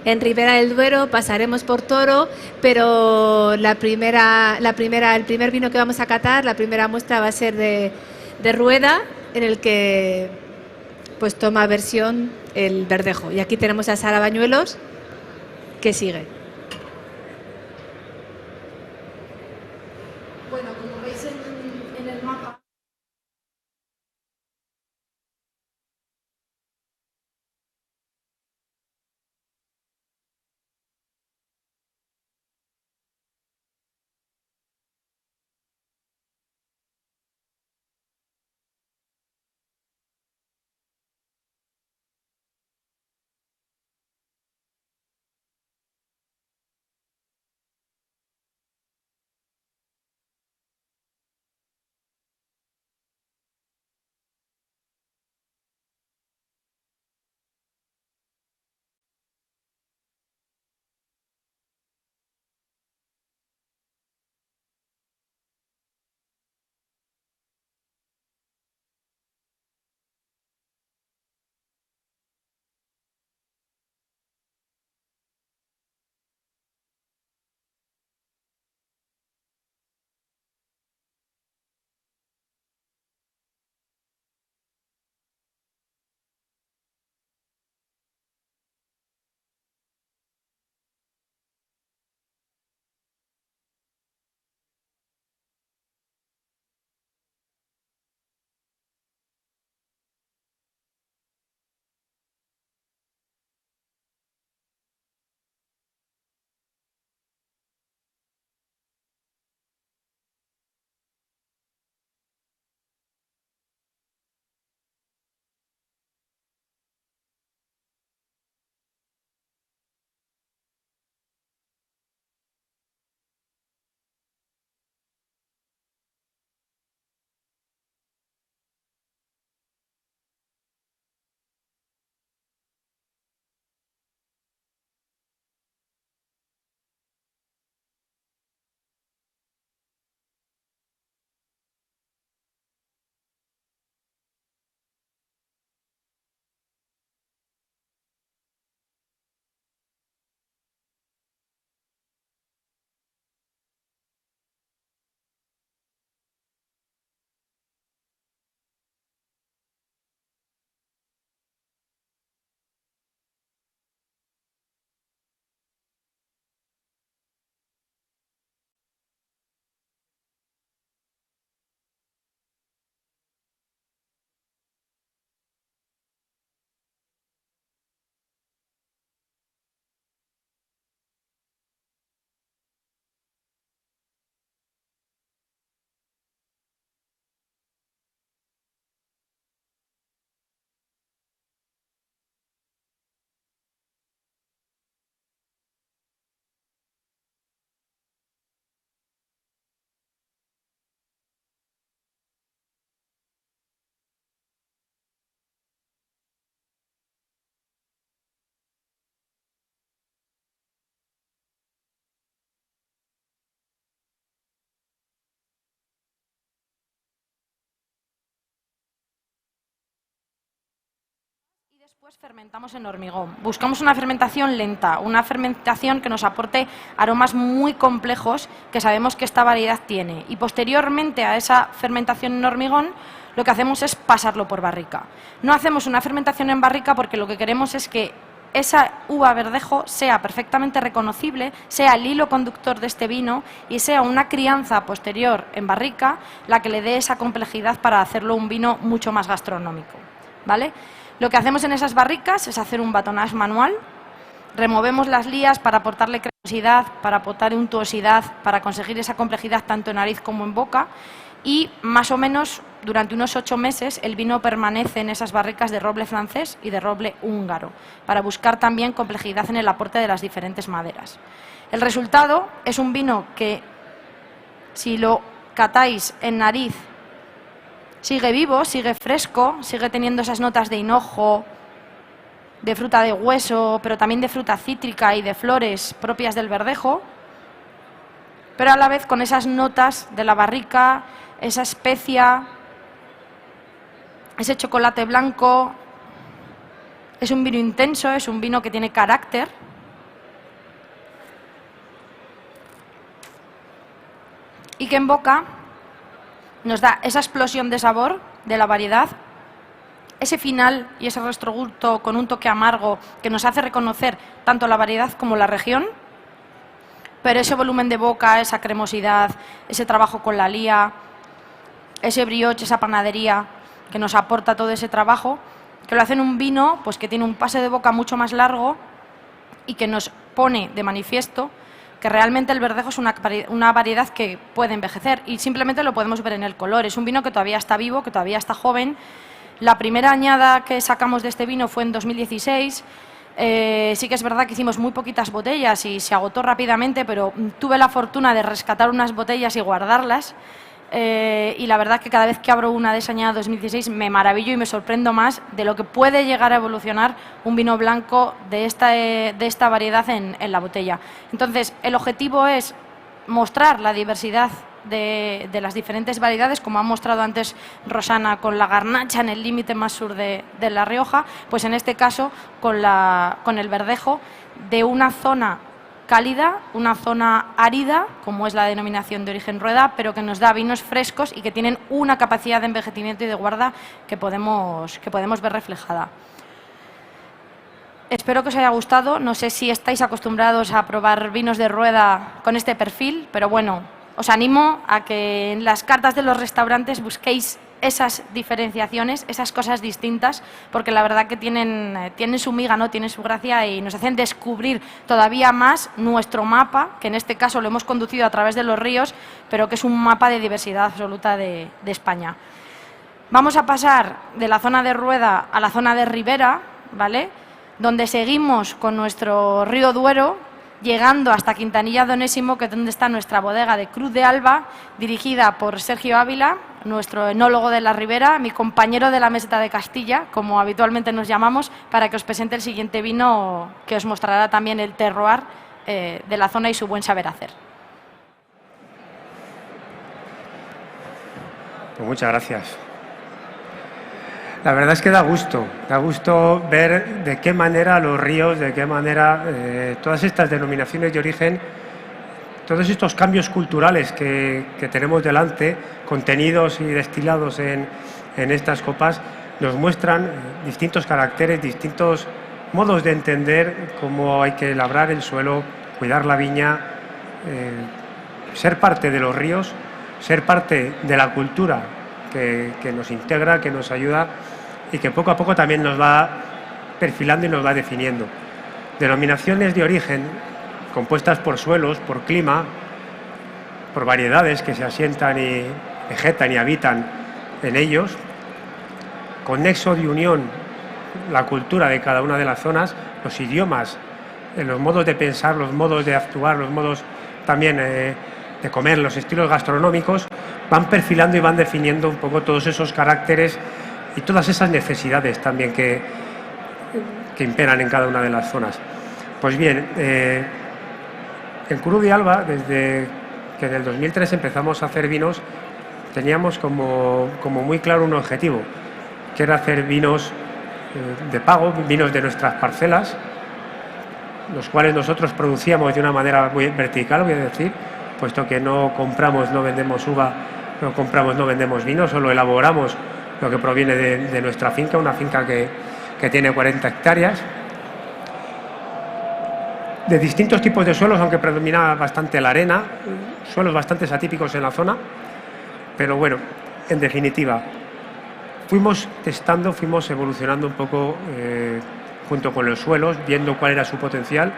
B: en Ribera del Duero. Pasaremos por Toro, pero el primer vino que vamos a catar, la primera muestra va a ser de Rueda, en el que pues toma versión el Verdejo. Y aquí tenemos a Sara Bañuelos, que sigue.
D: Después fermentamos en hormigón. Buscamos una fermentación lenta, una fermentación que nos aporte aromas muy complejos que sabemos que esta variedad tiene. Y posteriormente a esa fermentación en hormigón, lo que hacemos es pasarlo por barrica. No hacemos una fermentación en barrica porque lo que queremos es que esa uva verdejo sea perfectamente reconocible, sea el hilo conductor de este vino y sea una crianza posterior en barrica la que le dé esa complejidad para hacerlo un vino mucho más gastronómico, ¿vale? Lo que hacemos en esas barricas es hacer un batonnage manual, removemos las lías para aportarle cremosidad, para aportar untuosidad, para conseguir esa complejidad tanto en nariz como en boca y más o menos durante unos 8 meses el vino permanece en esas barricas de roble francés y de roble húngaro para buscar también complejidad en el aporte de las diferentes maderas. El resultado es un vino que si lo catáis en nariz sigue vivo, sigue fresco, sigue teniendo esas notas de hinojo, de fruta de hueso, pero también de fruta cítrica y de flores propias del verdejo, pero a la vez con esas notas de la barrica, esa especia, ese chocolate blanco. Es un vino intenso, es un vino que tiene carácter. Y que en boca nos da esa explosión de sabor de la variedad, ese final y ese retrogusto con un toque amargo que nos hace reconocer tanto la variedad como la región, pero ese volumen de boca, esa cremosidad, ese trabajo con la lía, ese brioche, esa panadería que nos aporta todo ese trabajo, que lo hace en un vino pues que tiene un pase de boca mucho más largo y que nos pone de manifiesto que realmente el verdejo es una variedad que puede envejecer y simplemente lo podemos ver en el color. Es un vino que todavía está vivo, que todavía está joven. La primera añada que sacamos de este vino fue en 2016. Sí que es verdad que hicimos muy poquitas botellas y se agotó rápidamente, pero tuve la fortuna de rescatar unas botellas y guardarlas. Y la verdad que cada vez que abro una de esa añada 2016 me maravillo y me sorprendo más de lo que puede llegar a evolucionar un vino blanco de esta variedad en la botella. Entonces, el objetivo es mostrar la diversidad de las diferentes variedades, como ha mostrado antes Rosana con la garnacha en el límite más sur de La Rioja, pues en este caso con el verdejo de una zona cálida, una zona árida, como es la denominación de origen Rueda, pero que nos da vinos frescos y que tienen una capacidad de envejecimiento y de guarda que podemos ver reflejada. Espero que os haya gustado. No sé si estáis acostumbrados a probar vinos de Rueda con este perfil, pero bueno, os animo a que en las cartas de los restaurantes busquéis esas diferenciaciones, esas cosas distintas, porque la verdad que tienen su miga, ¿no? Tienen su gracia y nos hacen descubrir todavía más nuestro mapa, que en este caso lo hemos conducido a través de los ríos, pero que es un mapa de diversidad absoluta de España. Vamos a pasar de la zona de Rueda a la zona de Ribera, ¿vale?, donde seguimos con nuestro río Duero, llegando hasta Quintanilla de Onésimo, que es donde está nuestra bodega de Cruz de Alba, dirigida por Sergio Ávila, nuestro enólogo de la Ribera, mi compañero de la meseta de Castilla, como habitualmente nos llamamos, para que os presente el siguiente vino que os mostrará también el terroir de la zona y su buen saber hacer.
E: Pues muchas gracias. La verdad es que da gusto ver de qué manera los ríos, de qué manera todas estas denominaciones de origen, todos estos cambios culturales que tenemos delante, contenidos y destilados en estas copas, nos muestran distintos caracteres, distintos modos de entender cómo hay que labrar el suelo, cuidar la viña, ser parte de los ríos, ser parte de la cultura que nos integra, que nos ayuda y que poco a poco también nos va perfilando y nos va definiendo. Denominaciones de origen compuestas por suelos, por clima, por variedades que se asientan y vegetan y habitan en ellos, con nexo de unión la cultura de cada una de las zonas, los idiomas, los modos de pensar, los modos de actuar, los modos también de comer, los estilos gastronómicos, van perfilando y van definiendo un poco todos esos caracteres y todas esas necesidades también que imperan en cada una de las zonas. Pues bien, en Cruz de Alba, desde que en el 2003 empezamos a hacer vinos, teníamos como muy claro un objetivo, que era hacer vinos de pago, vinos de nuestras parcelas, los cuales nosotros producíamos de una manera muy vertical, voy a decir, puesto que no compramos, no vendemos uva, no compramos, no vendemos vino, solo elaboramos lo que proviene de nuestra finca, una finca que tiene 40 hectáreas, de distintos tipos de suelos, aunque predomina bastante la arena, suelos bastante atípicos en la zona, pero bueno, en definitiva, fuimos testando, fuimos evolucionando un poco junto con los suelos, viendo cuál era su potencial,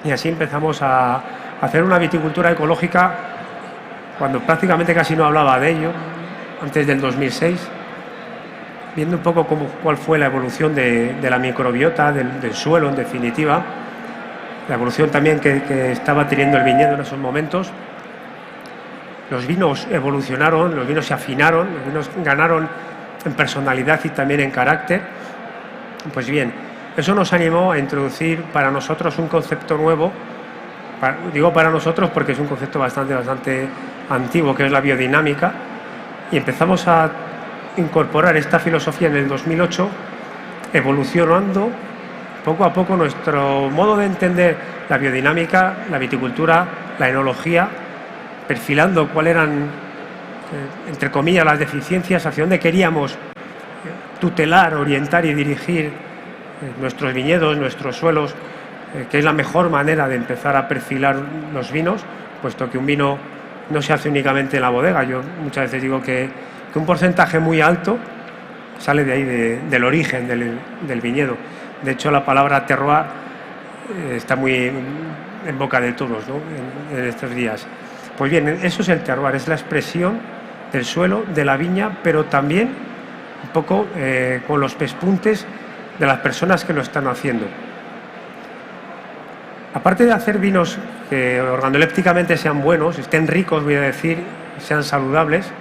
E: y así empezamos a hacer una viticultura ecológica cuando prácticamente casi no hablaba de ello, antes del 2006, viendo un poco cuál fue la evolución de la microbiota, del suelo en definitiva, la evolución también que estaba teniendo el viñedo en esos momentos. Los vinos evolucionaron, los vinos se afinaron, los vinos ganaron en personalidad y también en carácter. Pues bien, eso nos animó a introducir para nosotros un concepto nuevo, digo para nosotros porque es un concepto bastante antiguo, que es la biodinámica, y empezamos a incorporar esta filosofía en el 2008, evolucionando poco a poco nuestro modo de entender la biodinámica, la viticultura, la enología, perfilando cuáles eran, entre comillas, las deficiencias, hacia dónde queríamos tutelar, orientar y dirigir nuestros viñedos, nuestros suelos, que es la mejor manera de empezar a perfilar los vinos, puesto que un vino no se hace únicamente en la bodega. Yo muchas veces digo que un porcentaje muy alto sale de ahí, del origen del viñedo. De hecho, la palabra terroir está muy en boca de todos, ¿no?, en estos días. Pues bien, eso es el terroir, es la expresión del suelo, de la viña, pero también un poco con los pespuntes de las personas que lo están haciendo. Aparte de hacer vinos que organolépticamente sean buenos, estén ricos, voy a decir, sean saludables,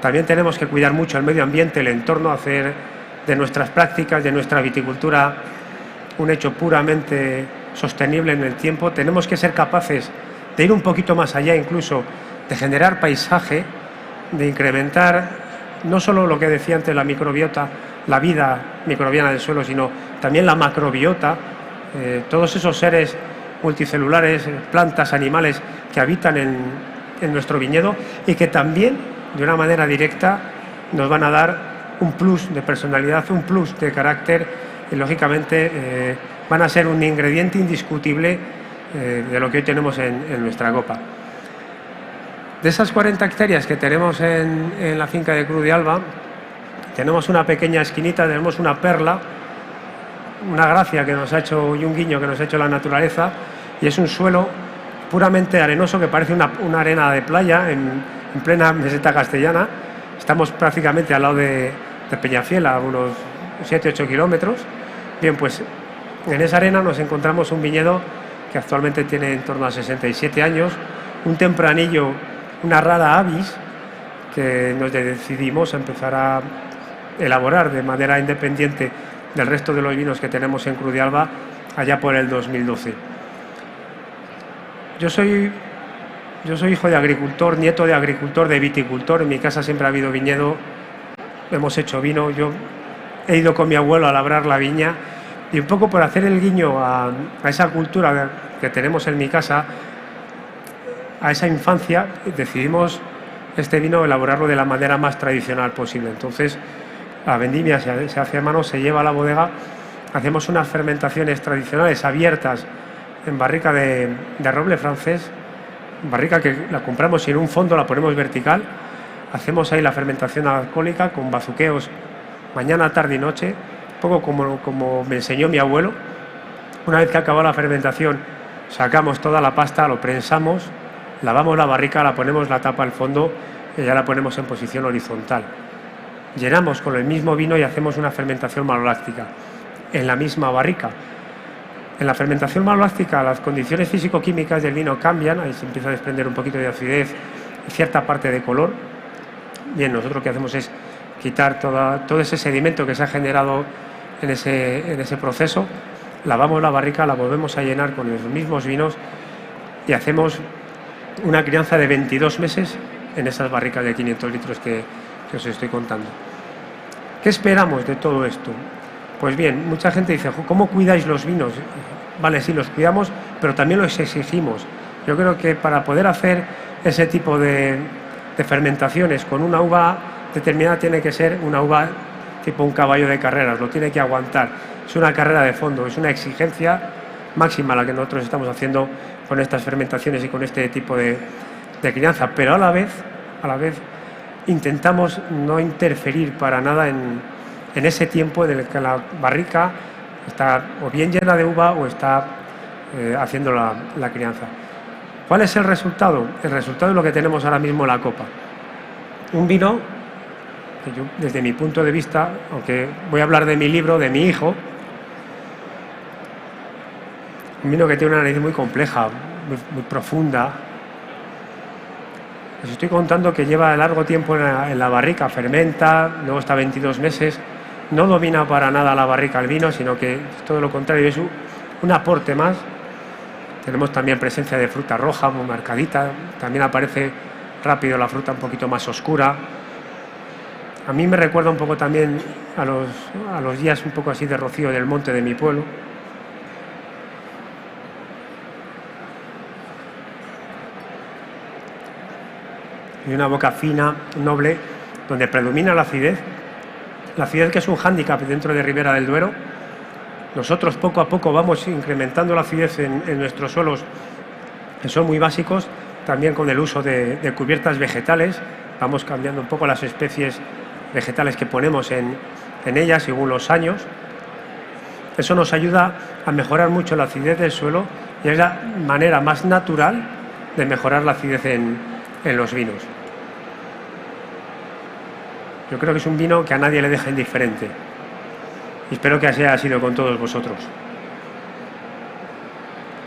E: también tenemos que cuidar mucho el medio ambiente, el entorno, hacer de nuestras prácticas, de nuestra viticultura, un hecho puramente sostenible en el tiempo. Tenemos que ser capaces de ir un poquito más allá, incluso de generar paisaje, de incrementar no solo lo que decía antes, la microbiota, la vida microbiana del suelo, sino también la macrobiota, todos esos seres multicelulares, plantas, animales que habitan en nuestro viñedo y que también, de una manera directa, nos van a dar un plus de personalidad, un plus de carácter y, lógicamente, van a ser un ingrediente indiscutible de lo que hoy tenemos en nuestra copa. De esas 40 hectáreas que tenemos en la finca de Cruz de Alba, tenemos una pequeña esquinita, tenemos una perla, una gracia que nos ha hecho y un guiño que nos ha hecho la naturaleza, y es un suelo puramente arenoso que parece una arena de playa en plena meseta castellana. Estamos prácticamente al lado de Peñafiel, a unos 7-8 kilómetros. Bien, pues en esa arena nos encontramos un viñedo que actualmente tiene en torno a 67 años, un tempranillo, una rara avis, que nos decidimos a empezar a elaborar de manera independiente del resto de los vinos que tenemos en Cruz de Alba allá por el 2012. Yo soy hijo de agricultor, nieto de agricultor, de viticultor. En mi casa siempre ha habido viñedo, hemos hecho vino. Yo he ido con mi abuelo a labrar la viña y un poco por hacer el guiño a esa cultura que tenemos en mi casa, a esa infancia, decidimos este vino elaborarlo de la manera más tradicional posible. Entonces, la vendimia se hace a mano, se lleva a la bodega, hacemos unas fermentaciones tradicionales abiertas en barrica de roble francés, barrica que la compramos y en un fondo la ponemos vertical, hacemos ahí la fermentación alcohólica con bazuqueos mañana, tarde y noche, un poco como me enseñó mi abuelo. Una vez que acabó la fermentación, sacamos toda la pasta, lo prensamos, lavamos la barrica, la ponemos la tapa al fondo y ya la ponemos en posición horizontal. Llenamos con el mismo vino y hacemos una fermentación maloláctica en la misma barrica. En la fermentación maloláctica las condiciones físico-químicas del vino cambian, ahí se empieza a desprender un poquito de acidez y cierta parte de color. Bien, nosotros lo que hacemos es quitar todo ese sedimento que se ha generado en ese proceso, lavamos la barrica, la volvemos a llenar con los mismos vinos y hacemos una crianza de 22 meses en esas barricas de 500 litros que os estoy contando. ¿Qué esperamos de todo esto? Pues bien, mucha gente dice, ¿cómo cuidáis los vinos? Vale, sí, los cuidamos, pero también los exigimos. Yo creo que para poder hacer ese tipo de fermentaciones con una uva determinada tiene que ser una uva tipo un caballo de carreras, lo tiene que aguantar. Es una carrera de fondo, es una exigencia máxima la que nosotros estamos haciendo con estas fermentaciones y con este tipo de crianza, pero a la vez intentamos no interferir para nada en ese tiempo en el que la barrica está o bien llena de uva o está haciendo la crianza. ¿Cuál es el resultado? El resultado es lo que tenemos ahora mismo en la copa. Un vino que yo, desde mi punto de vista, aunque voy a hablar de mi libro, de mi hijo, un vino que tiene una nariz muy compleja, muy profunda. Les estoy contando que lleva largo tiempo en la barrica, fermenta, luego está 22 meses, no domina para nada la barrica el vino, sino que es todo lo contrario, es un aporte más. Tenemos también presencia de fruta roja, muy marcadita, también aparece rápido la fruta un poquito más oscura. A mí me recuerda un poco también a los días un poco así de Rocío del Monte de mi pueblo. Y una boca fina, noble, donde predomina la acidez que es un hándicap dentro de Ribera del Duero. Nosotros poco a poco vamos incrementando la acidez en nuestros suelos, que son muy básicos, también con el uso de cubiertas vegetales. Vamos cambiando un poco las especies vegetales que ponemos en ellas según los años. Eso nos ayuda a mejorar mucho la acidez del suelo y es la manera más natural de mejorar la acidez en los vinos. Yo creo que es un vino que a nadie le deja indiferente. Y espero que así haya sido con todos vosotros.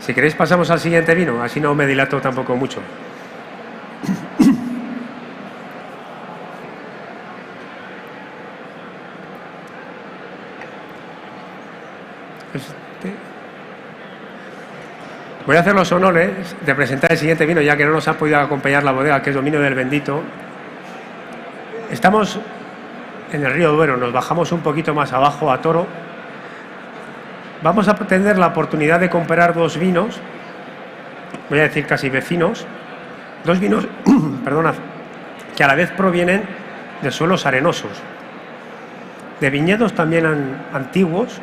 E: Si queréis pasamos al siguiente vino, así no me dilato tampoco mucho. Voy a hacer los honores de presentar el siguiente vino, ya que no nos ha podido acompañar la bodega, que es Dominio del Bendito. Estamos en el río Duero, nos bajamos un poquito más abajo a Toro. Vamos a tener la oportunidad de comparar dos vinos, voy a decir casi vecinos, dos vinos, perdonad, que a la vez provienen de suelos arenosos, de viñedos también antiguos,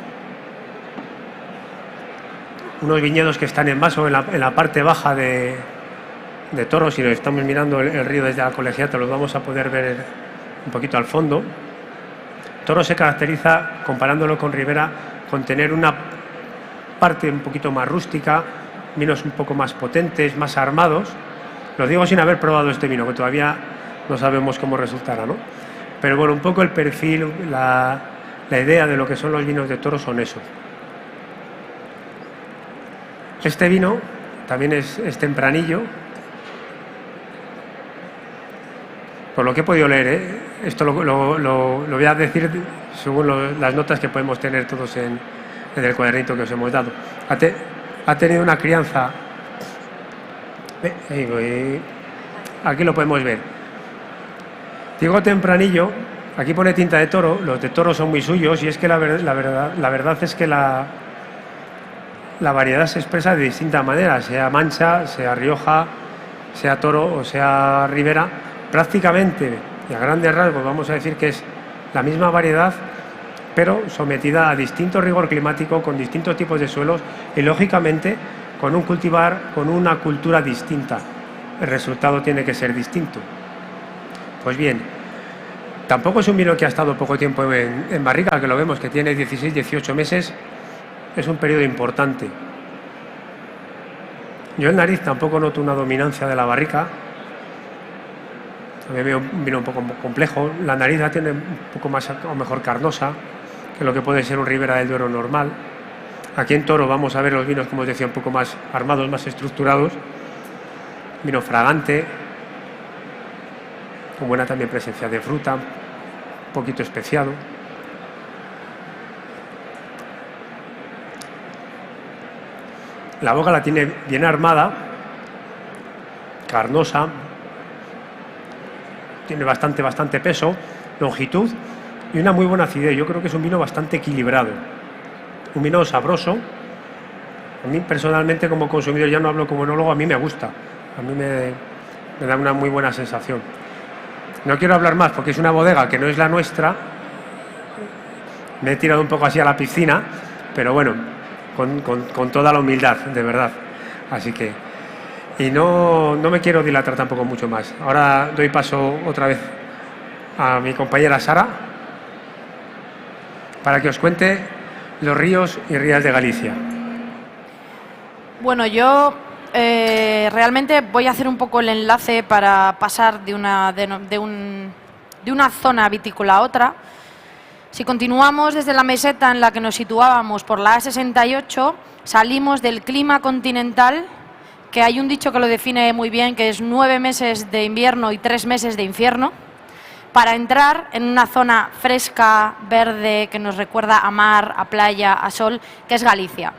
E: unos viñedos que están en vaso en la parte baja de Toro. Si lo estamos mirando el río desde la Colegiata, los vamos a poder ver un poquito al fondo. Toro se caracteriza, comparándolo con Ribera, con tener una parte un poquito más rústica, vinos un poco más potentes, más armados. Lo digo sin haber probado este vino, que todavía no sabemos cómo resultará, ¿no? Pero bueno, un poco el perfil, la idea de lo que son los vinos de Toro son eso. Este vino también es tempranillo. Por lo que he podido leer, esto lo voy a decir según las notas que podemos tener todos en el cuadernito que os hemos dado. Ha tenido una crianza, aquí lo podemos ver. Digo tempranillo, aquí pone tinta de Toro, los de Toro son muy suyos, y es que la verdad es que la variedad se expresa de distintas maneras, sea Mancha, sea Rioja, sea Toro o sea Ribera. Prácticamente, y a grandes rasgos, vamos a decir que es la misma variedad, pero sometida a distinto rigor climático, con distintos tipos de suelos y, lógicamente, con una cultura distinta. El resultado tiene que ser distinto. Pues bien, tampoco es un vino que ha estado poco tiempo en barrica, que lo vemos, que tiene 16, 18 meses, es un periodo importante. Yo en nariz tampoco noto una dominancia de la barrica. Me veo un vino un poco complejo. La nariz la tiene un poco más, o mejor, carnosa que lo que puede ser un Ribera del Duero normal. Aquí en Toro vamos a ver los vinos, como os decía, un poco más armados, más estructurados. Vino fragante, con buena también presencia de fruta, un poquito especiado. La boca la tiene bien armada, carnosa, tiene bastante peso, longitud, y una muy buena acidez. Yo creo que es un vino bastante equilibrado, un vino sabroso. A mí personalmente, como consumidor, ya no hablo como enólogo, a mí me gusta, a mí me da una muy buena sensación. No quiero hablar más porque es una bodega que no es la nuestra, me he tirado un poco así a la piscina, pero bueno, con toda la humildad, de verdad. Así que, y no me quiero dilatar tampoco mucho más. Ahora doy paso otra vez a mi compañera Sara para que os cuente los ríos y rías de Galicia.
D: Bueno, yo realmente voy a hacer un poco el enlace para pasar de una zona vitícola a otra. Si continuamos desde la meseta en la que nos situábamos por la A68, salimos del clima continental, que hay un dicho que lo define muy bien, que es 9 meses de invierno y 3 meses de infierno, para entrar en una zona fresca, verde, que nos recuerda a mar, a playa, a sol, que es Galicia.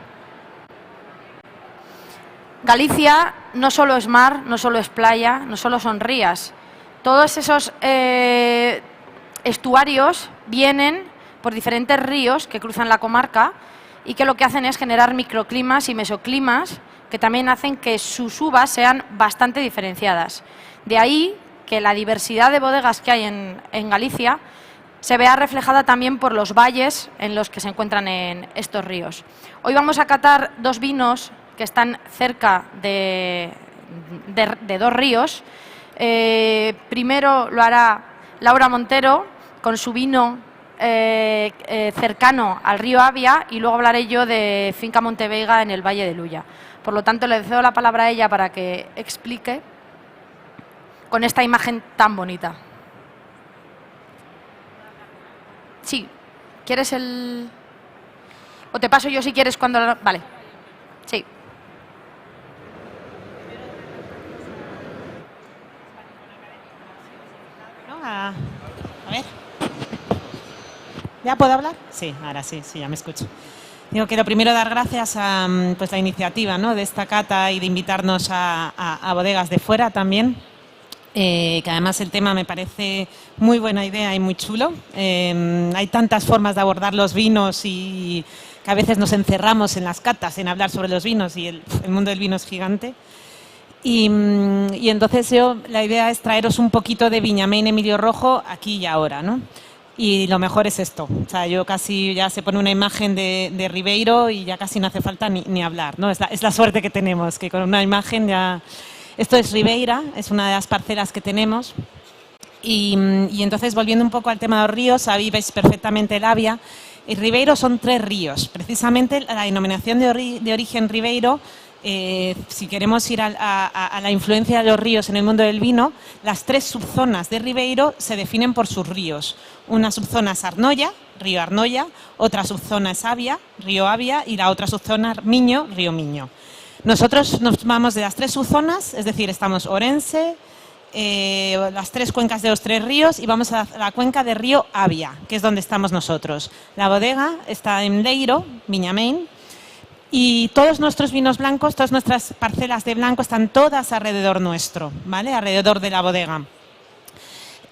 D: Galicia no solo es mar, no solo es playa, no solo son rías. Todos esos estuarios vienen por diferentes ríos que cruzan la comarca y que lo que hacen es generar microclimas y mesoclimas que también hacen que sus uvas sean bastante diferenciadas. De ahí que la diversidad de bodegas que hay en Galicia se vea reflejada también por los valles en los que se encuentran en estos ríos. Hoy vamos a catar 2 vinos que están cerca de 2 ríos. Primero lo hará Laura Montero con su vino cercano al río Avia, y luego hablaré yo de Finca Monteveiga en el Valle de Luya. Por lo tanto, le cedo la palabra a ella para que explique con esta imagen tan bonita. Sí, ¿quieres el...? O te paso yo si quieres cuando... Vale, sí.
F: A ver. ¿Ya puedo hablar? Sí, ahora sí, ya me escucho. Digo que lo primero dar gracias a pues la iniciativa, ¿no?, de esta cata y de invitarnos a bodegas de fuera también, que además el tema me parece muy buena idea y muy chulo. Hay tantas formas de abordar los vinos y que a veces nos encerramos en las catas en hablar sobre los vinos, y el mundo del vino es gigante. Y entonces la idea es traeros un poquito de Viña Main Emilio Rojo aquí y ahora, ¿no? Y lo mejor es esto, o sea, yo casi ya se pone una imagen de Ribeiro y ya casi no hace falta ni hablar, ¿no? Es la suerte que tenemos, que con una imagen ya... Esto es Ribeira, es una de las parcelas que tenemos. Y entonces, volviendo un poco al tema de los ríos, ahí veis perfectamente el Avia. El Ribeiro son 3 ríos, precisamente la denominación de origen Ribeiro. Si queremos ir a la influencia de los ríos en el mundo del vino, las 3 subzonas de Ribeiro se definen por sus ríos. Una subzona es Arnoia, río Arnoia, otra subzona es Avia, río Avia, y la otra subzona Miño, río Miño. Nosotros nos vamos de las 3 subzonas, es decir, estamos Orense, las 3 cuencas de los 3 ríos, y vamos a la cuenca de río Avia, que es donde estamos nosotros. La bodega está en Leiro, Viña Main, y todos nuestros vinos blancos, todas nuestras parcelas de blanco están todas alrededor nuestro, ¿vale? Alrededor de la bodega.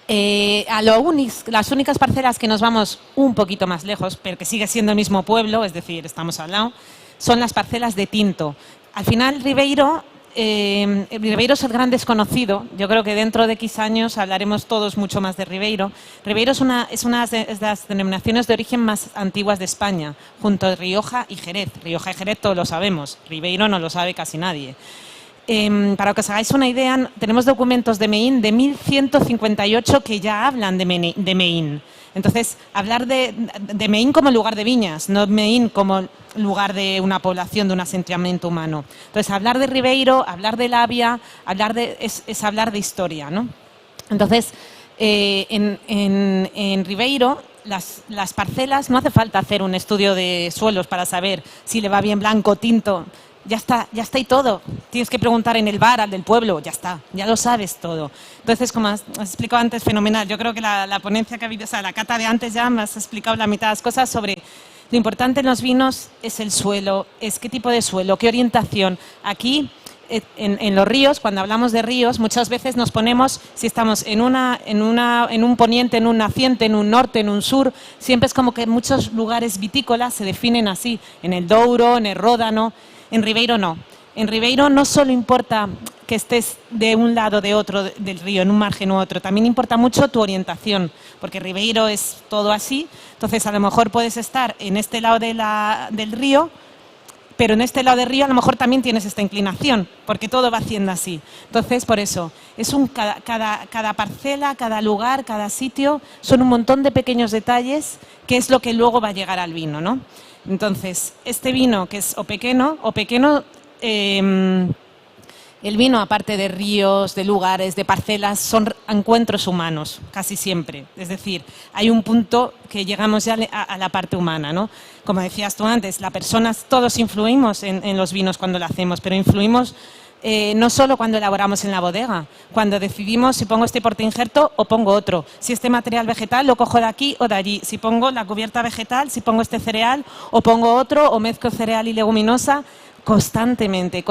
F: Las únicas parcelas que nos vamos un poquito más lejos, pero que sigue siendo el mismo pueblo, es decir, estamos al lado, son las parcelas de tinto. Al final, Ribeiro es el gran desconocido. Yo creo que dentro de X años hablaremos todos mucho más de Ribeiro. Ribeiro es una de las denominaciones de origen más antiguas de España, junto a Rioja y Jerez. Rioja y Jerez todos lo sabemos, Ribeiro no lo sabe casi nadie. Para que os hagáis una idea, tenemos documentos de Meín de 1158 que ya hablan de Meín. Entonces, hablar de Meín como lugar de viñas, no Meín como lugar de una población, de un asentamiento humano. Entonces, hablar de Ribeiro, hablar de Avia, es hablar de historia, ¿no? Entonces, en Ribeiro, las parcelas, no hace falta hacer un estudio de suelos para saber si le va bien blanco, tinto. Ya está y todo. Tienes que preguntar en el bar al del pueblo, ya está, ya lo sabes todo. Entonces, como has explicado antes, fenomenal. Yo creo que la ponencia que ha habido, o sea, la cata de antes ya me has explicado la mitad de las cosas sobre lo importante en los vinos es el suelo, es qué tipo de suelo, qué orientación. Aquí en los ríos, cuando hablamos de ríos, muchas veces nos ponemos, si estamos en un poniente, en un naciente, en un norte, en un sur, siempre es como que muchos lugares vitícolas se definen así, en el Douro, en el Ródano, en Ribeiro no. En Ribeiro no solo importa que estés de un lado de otro del río, en un margen u otro, también importa mucho tu orientación, porque Ribeiro es todo así, entonces a lo mejor puedes estar en este lado del río, pero en este lado del río a lo mejor también tienes esta inclinación, porque todo va haciendo así. Entonces, por eso, es cada parcela, cada lugar, cada sitio, son un montón de pequeños detalles que es lo que luego va a llegar al vino, ¿no? Entonces, este vino que es o pequeño, el vino, aparte de ríos, de lugares, de parcelas, son encuentros humanos, casi siempre. Es decir, hay un punto que llegamos ya a la parte humana, ¿no? Como decías tú antes, las personas, todos influimos en los vinos cuando lo hacemos, pero influimos no solo cuando elaboramos en la bodega, cuando decidimos si pongo este portainjerto o pongo otro, si este material vegetal lo cojo de aquí o de allí, si pongo la cubierta vegetal, si pongo este cereal o pongo otro, o mezclo cereal y leguminosa. Constantemente,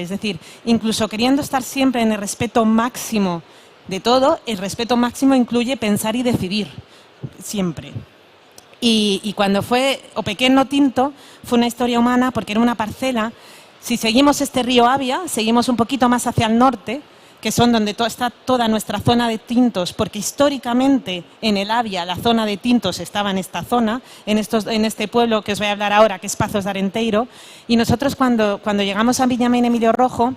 F: es decir, incluso queriendo estar siempre en el respeto máximo de todo, el respeto máximo incluye pensar y decidir, siempre. Y cuando fue o pequeño tinto, fue una historia humana porque era una parcela. Si seguimos este río Avia, seguimos un poquito más hacia el norte, que son donde está toda nuestra zona de tintos, porque históricamente en el Avia la zona de tintos estaba en esta zona, en este pueblo que os voy a hablar ahora, que es Pazos de Arenteiro, y nosotros cuando llegamos a Viñamén Emilio Rojo,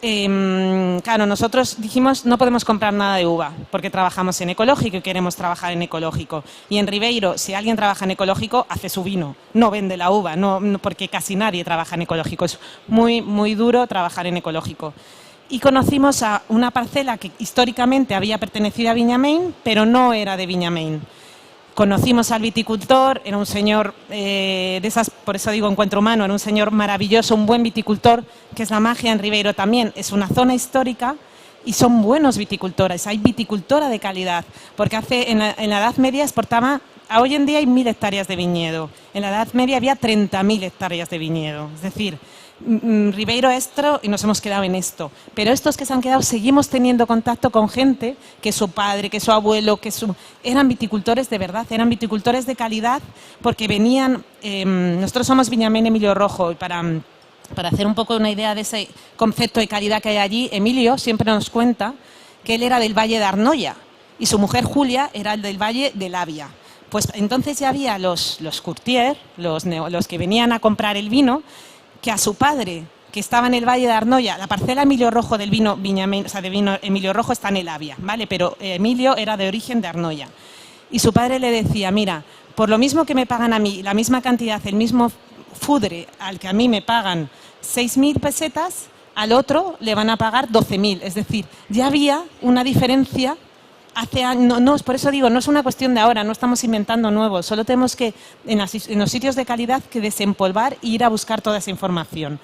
F: claro, nosotros dijimos no podemos comprar nada de uva, porque trabajamos en ecológico y queremos trabajar en ecológico. Y en Ribeiro, si alguien trabaja en ecológico, hace su vino, no vende la uva, no, porque casi nadie trabaja en ecológico, es muy, muy duro trabajar en ecológico. Y conocimos a una parcela que históricamente había pertenecido a Viñamén, pero no era de Viñamén. Conocimos al viticultor, era un señor por eso digo encuentro humano, era un señor maravilloso, un buen viticultor, que es la magia en Ribeiro también. Es una zona histórica y son buenos viticultores, hay viticultora de calidad, porque en la Edad Media exportaba, hoy en día hay 1000 hectáreas de viñedo, en la Edad Media había 30.000 hectáreas de viñedo, es decir, Ribeiro Estro y nos hemos quedado en esto. Pero estos que se han quedado seguimos teniendo contacto con gente que su padre, que su abuelo, eran viticultores de verdad, eran viticultores de calidad porque venían, nosotros somos Viñamén Emilio Rojo y para hacer un poco una idea de ese concepto de calidad que hay allí, Emilio siempre nos cuenta que él era del Valle de Arnoia y su mujer Julia era del Valle del Avia. Pues entonces ya había los courtiers, los que venían a comprar el vino, que a su padre, que estaba en el Valle de Arnoia, la parcela Emilio Rojo del vino Viñamén, o sea, de vino Emilio Rojo está en el Avia, ¿vale? Pero Emilio era de origen de Arnoia. Y su padre le decía, mira, por lo mismo que me pagan a mí, la misma cantidad, el mismo fudre al que a mí me pagan 6.000 pesetas, al otro le van a pagar 12.000. Es decir, ya había una diferencia hace años. No, por eso digo, no es una cuestión de ahora, no estamos inventando nuevos, solo tenemos que, en los sitios de calidad, que desempolvar e ir a buscar toda esa información.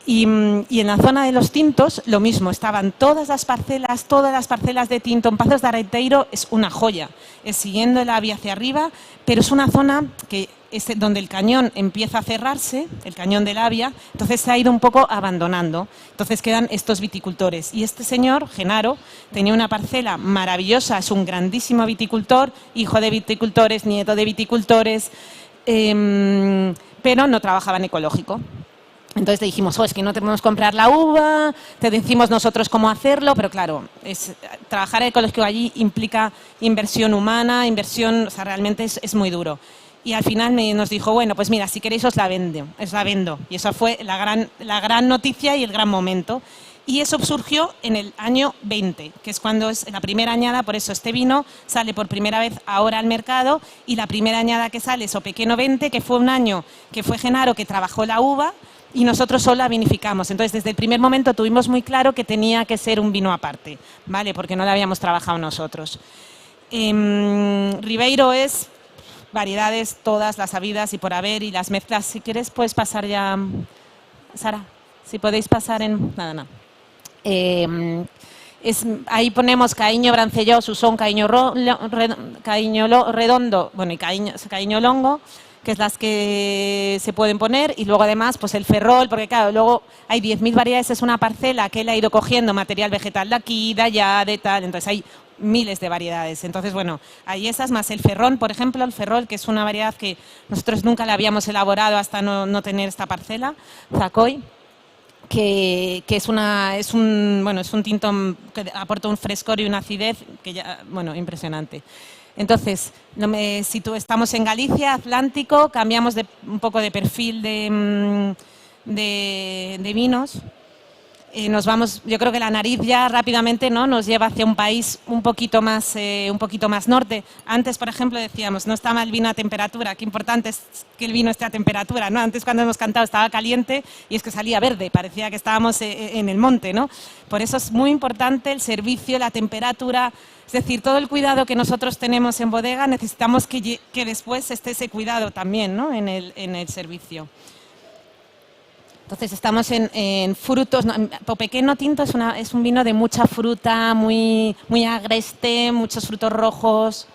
F: Y en la zona de los tintos, lo mismo, estaban todas las parcelas de tinto. En Pazos de Arenteiro es una joya, es siguiendo el Avia hacia arriba, pero es una zona que es donde el cañón empieza a cerrarse, el cañón del Avia, entonces se ha ido un poco abandonando. Entonces quedan estos viticultores. Y este señor, Genaro, tenía una parcela maravillosa, es un grandísimo viticultor, hijo de viticultores, nieto de viticultores, pero no trabajaba en ecológico. Entonces te dijimos, es que no te podemos comprar la uva, te decimos nosotros cómo hacerlo, pero claro, trabajar en ecológico allí implica inversión humana, o sea, realmente es muy duro. Y al final nos dijo, bueno, pues mira, si queréis os la vendo. Y esa fue la gran noticia y el gran momento. Y eso surgió en el año 20, que es cuando es la primera añada, por eso este vino sale por primera vez ahora al mercado, y la primera añada que sale es O Pequeno 20, que fue un año que fue Genaro que trabajó la uva, y nosotros solo la vinificamos. Entonces, desde el primer momento tuvimos muy claro que tenía que ser un vino aparte, ¿vale? Porque no lo habíamos trabajado nosotros. Ribeiro es variedades, todas las habidas y por haber, y las mezclas. Si quieres, puedes pasar ya, Sara, si podéis pasar en... Nada. Ahí ponemos Caíño Brancelló, Susón, Caíño Redondo, bueno, y Caíño Longo, que es las que se pueden poner, y luego además pues el ferrol, porque claro, luego hay 10.000 variedades, es una parcela que él ha ido cogiendo material vegetal de aquí, de allá, de tal, entonces hay miles de variedades. Entonces, bueno, hay esas más el ferrón, por ejemplo, el ferrol, que es una variedad que nosotros nunca la habíamos elaborado hasta no tener esta parcela, Zacoy, que es un tinto que aporta un frescor y una acidez que ya, bueno, impresionante. Entonces, si estamos en Galicia, Atlántico, cambiamos un poco de perfil de vinos. Nos vamos, yo creo que la nariz ya rápidamente, ¿no?, nos lleva hacia un país un poquito más norte. Antes, por ejemplo, decíamos, no estaba el vino a temperatura, qué importante es que el vino esté a temperatura, ¿no? Antes, cuando hemos cantado, estaba caliente y es que salía verde, parecía que estábamos en el monte, ¿no? Por eso es muy importante el servicio, la temperatura, es decir, todo el cuidado que nosotros tenemos en bodega, necesitamos que después esté ese cuidado también, ¿no?, en el servicio. Entonces estamos en frutos. Pequeno Tinto es un vino de mucha fruta, muy agreste, muchos frutos rojos.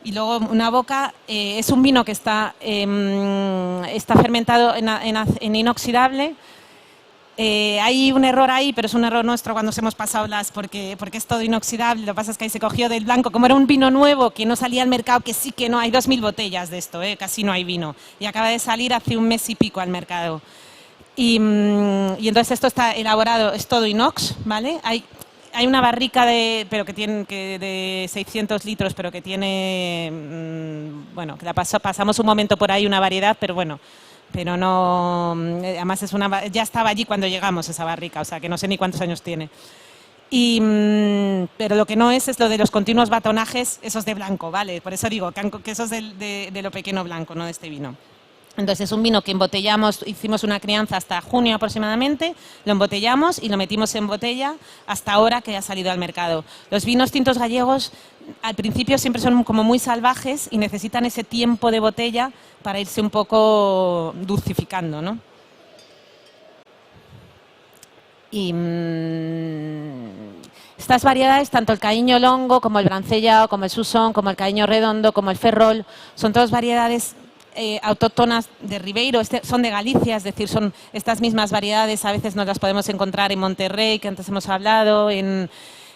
F: Y luego una boca es un vino que está fermentado en inoxidable. Hay un error ahí, pero es un error nuestro cuando nos hemos pasado porque es todo inoxidable. Lo que pasa es que ahí se cogió del blanco, como era un vino nuevo que no salía al mercado, que sí que no, hay 2.000 botellas de esto, casi no hay vino. Y acaba de salir hace un mes y pico al mercado. Y entonces esto está elaborado, es todo inox, ¿vale? Hay una barrica de 600 litros, pero que tiene, bueno, que pasamos un momento por ahí, una variedad, pero bueno, pero no, además ya estaba allí cuando llegamos esa barrica, o sea que no sé ni cuántos años tiene. Pero lo que no es lo de los continuos batonajes, esos de blanco, ¿vale? Por eso digo que esos de lo pequeño blanco, no de este vino. Entonces es un vino que embotellamos, hicimos una crianza hasta junio aproximadamente, lo embotellamos y lo metimos en botella hasta ahora que ha salido al mercado. Los vinos tintos gallegos al principio siempre son como muy salvajes y necesitan ese tiempo de botella para irse un poco dulcificando, ¿no? Y estas variedades, tanto el Caíño Longo como el Brancellao, como el Susón, como el Caíño Redondo, como el Ferrol, son todas variedades autóctonas de Ribeiro, son de Galicia, es decir, son estas mismas variedades, a veces nos las podemos encontrar en Monterrey, que antes hemos hablado, en